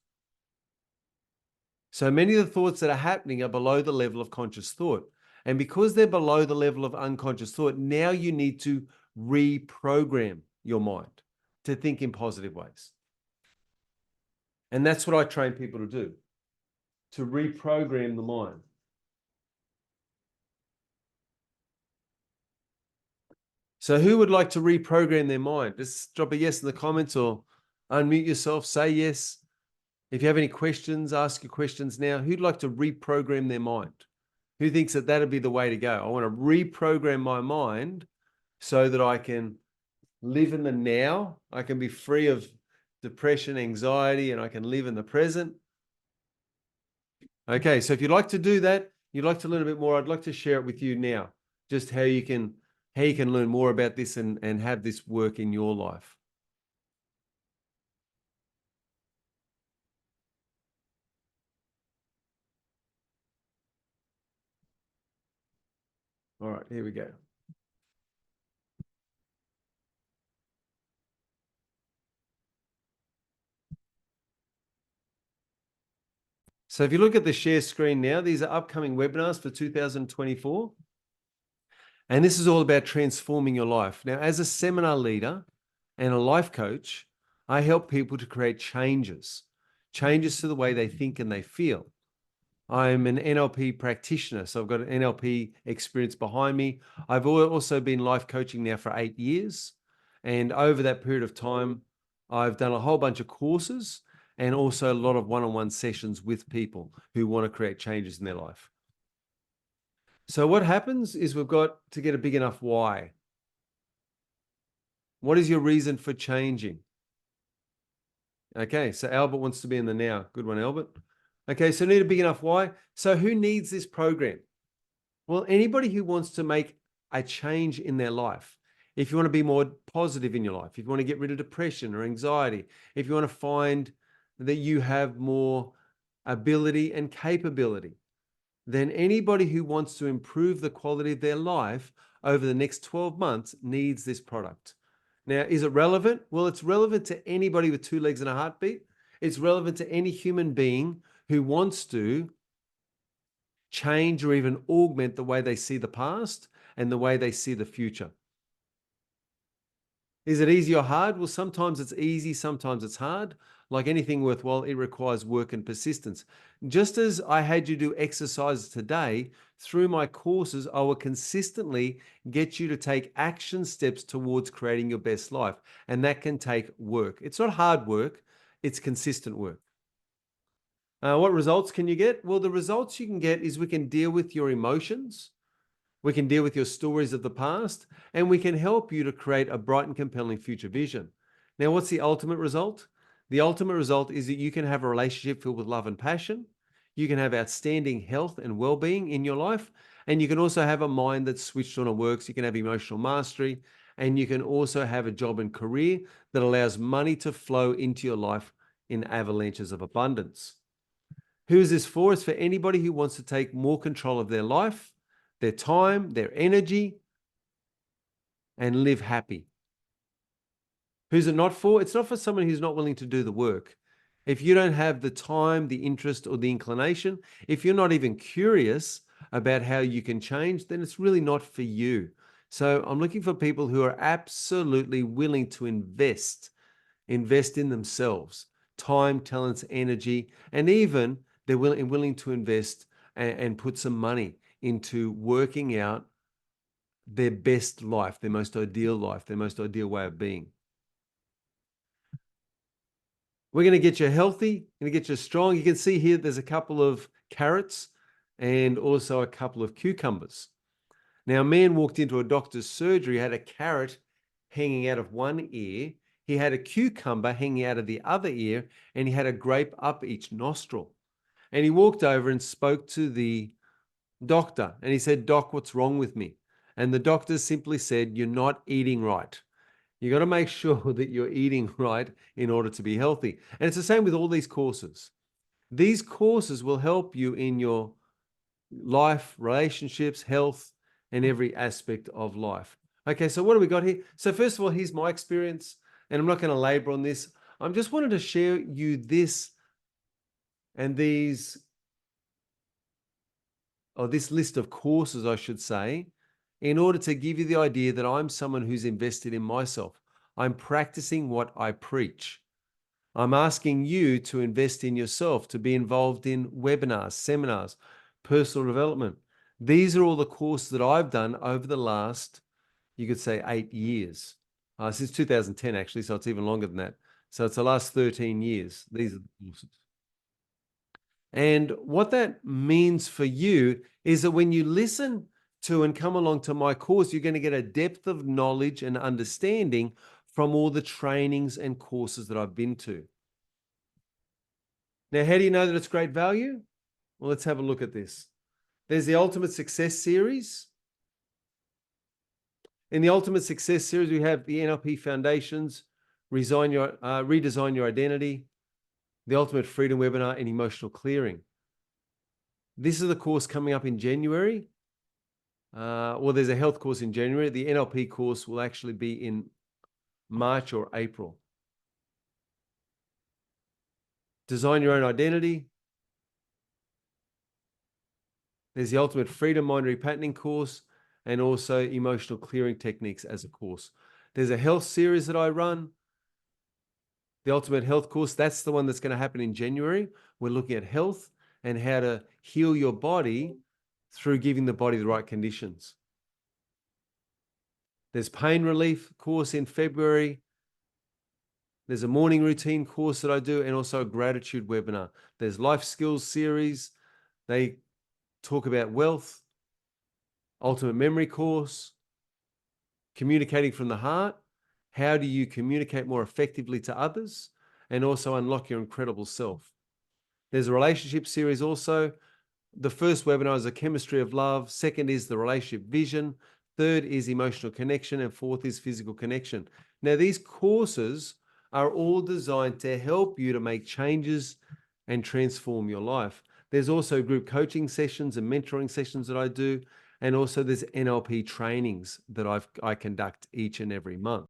So many of the thoughts that are happening are below the level of conscious thought. And because they're below the level of unconscious thought, now you need to reprogram your mind to think in positive ways. And that's what I train people to do, to reprogram the mind. So who would like to reprogram their mind? Just drop a yes in the comments or unmute yourself, say yes. If you have any questions, ask your questions now. Who'd like to reprogram their mind? Who thinks that that'd be the way to go? I want to reprogram my mind so that I can live in the now. I can be free of depression, anxiety, and I can live in the present. Okay, so if you'd like to do that, you'd like to learn a bit more, I'd like to share it with you now, just how you can learn more about this and have this work in your life. All right, here we go. So if you look at the share screen now, these are upcoming webinars for 2024. And this is all about transforming your life. Now, as a seminar leader and a life coach, I help people to create changes to the way they think and they feel. I'm an NLP practitioner, so I've got an NLP experience behind me. I've also been life coaching now for 8 years. And over that period of time, I've done a whole bunch of courses and also a lot of one-on-one sessions with people who want to create changes in their life. So what happens is we've got to get a big enough why. What is your reason for changing? Okay, so Albert wants to be in the now. Good one, Albert. Okay, so need a big enough why. So who needs this program? Well, anybody who wants to make a change in their life. If you want to be more positive in your life, if you want to get rid of depression or anxiety, if you want to find that you have more ability and capability, then anybody who wants to improve the quality of their life over the next 12 months needs this product. Now, is it relevant? Well, it's relevant to anybody with 2 legs and a heartbeat. It's relevant to any human being who wants to change or even augment the way they see the past and the way they see the future. Is it easy or hard? Well, sometimes it's easy, sometimes it's hard. Like anything worthwhile, it requires work and persistence. Just as I had you do exercises today, through my courses, I will consistently get you to take action steps towards creating your best life. And that can take work. It's not hard work, it's consistent work. What results can you get? Well, the results you can get is we can deal with your emotions. We can deal with your stories of the past, and we can help you to create a bright and compelling future vision. Now, what's the ultimate result? The ultimate result is that you can have a relationship filled with love and passion. You can have outstanding health and well-being in your life, and you can also have a mind that's switched on and works. You can have emotional mastery, and you can also have a job and career that allows money to flow into your life in avalanches of abundance. Who is this for? It's for anybody who wants to take more control of their life, their time, their energy, and live happy. Who's it not for? It's not for someone who's not willing to do the work. If you don't have the time, the interest, or the inclination, if you're not even curious about how you can change, then it's really not for you. So I'm looking for people who are absolutely willing to invest in themselves, time, talents, energy, and even they're willing to invest and put some money into working out their best life, their most ideal way of being. We're going to get you healthy, going to get you strong. You can see here there's a couple of carrots and also a couple of cucumbers. Now, a man walked into a doctor's surgery, had a carrot hanging out of one ear, he had a cucumber hanging out of the other ear, and he had a grape up each nostril. And he walked over and spoke to the doctor, and he said, "Doc, what's wrong with me?" And the doctor simply said, "You're not eating right. You got to make sure that you're eating right in order to be healthy." And it's the same with all these courses. These courses will help you in your life, relationships, health, and every aspect of life. Okay, so what do we got here? So first of all, here's my experience, and I'm not going to labor on this. I'm just wanted to share you this and these, or this list of courses, I should say, in order to give you the idea that I'm someone who's invested in myself. I'm practicing what I preach. I'm asking you to invest in yourself, to be involved in webinars, seminars, personal development. These are all the courses that I've done over the last, you could say, 8 years. Since 2010, actually, so it's even longer than that. So it's the last 13 years. These are the courses. And what that means for you is that when you listen to and come along to my course, you're going to get a depth of knowledge and understanding from all the trainings and courses that I've been to. Now, how do you know that it's great value? Well, let's have a look at this. There's the Ultimate Success Series. In the Ultimate Success Series, we have the NLP Foundations, Redesign Your Identity, the Ultimate Freedom Webinar, and Emotional Clearing. This is the course coming up in January. Well, there's a health course in January. The NLP course will actually be in March or April. Design Your Own Identity. There's the Ultimate Freedom Mind Repatterning course and also Emotional Clearing Techniques as a course. There's a health series that I run. The Ultimate Health course, that's the one that's going to happen in January. We're looking at health and how to heal your body through giving the body the right conditions. There's Pain Relief course in February. There's a morning routine course that I do and also a gratitude webinar. There's Life Skills series. They talk about wealth. Ultimate Memory course. Communicating from the heart. How do you communicate more effectively to others and also unlock your incredible self? There's a relationship series also. The first webinar is a chemistry of love. Second is the relationship vision. Third is emotional connection. And fourth is physical connection. Now, these courses are all designed to help you to make changes and transform your life. There's also group coaching sessions and mentoring sessions that I do. And also there's NLP trainings that I conduct each and every month.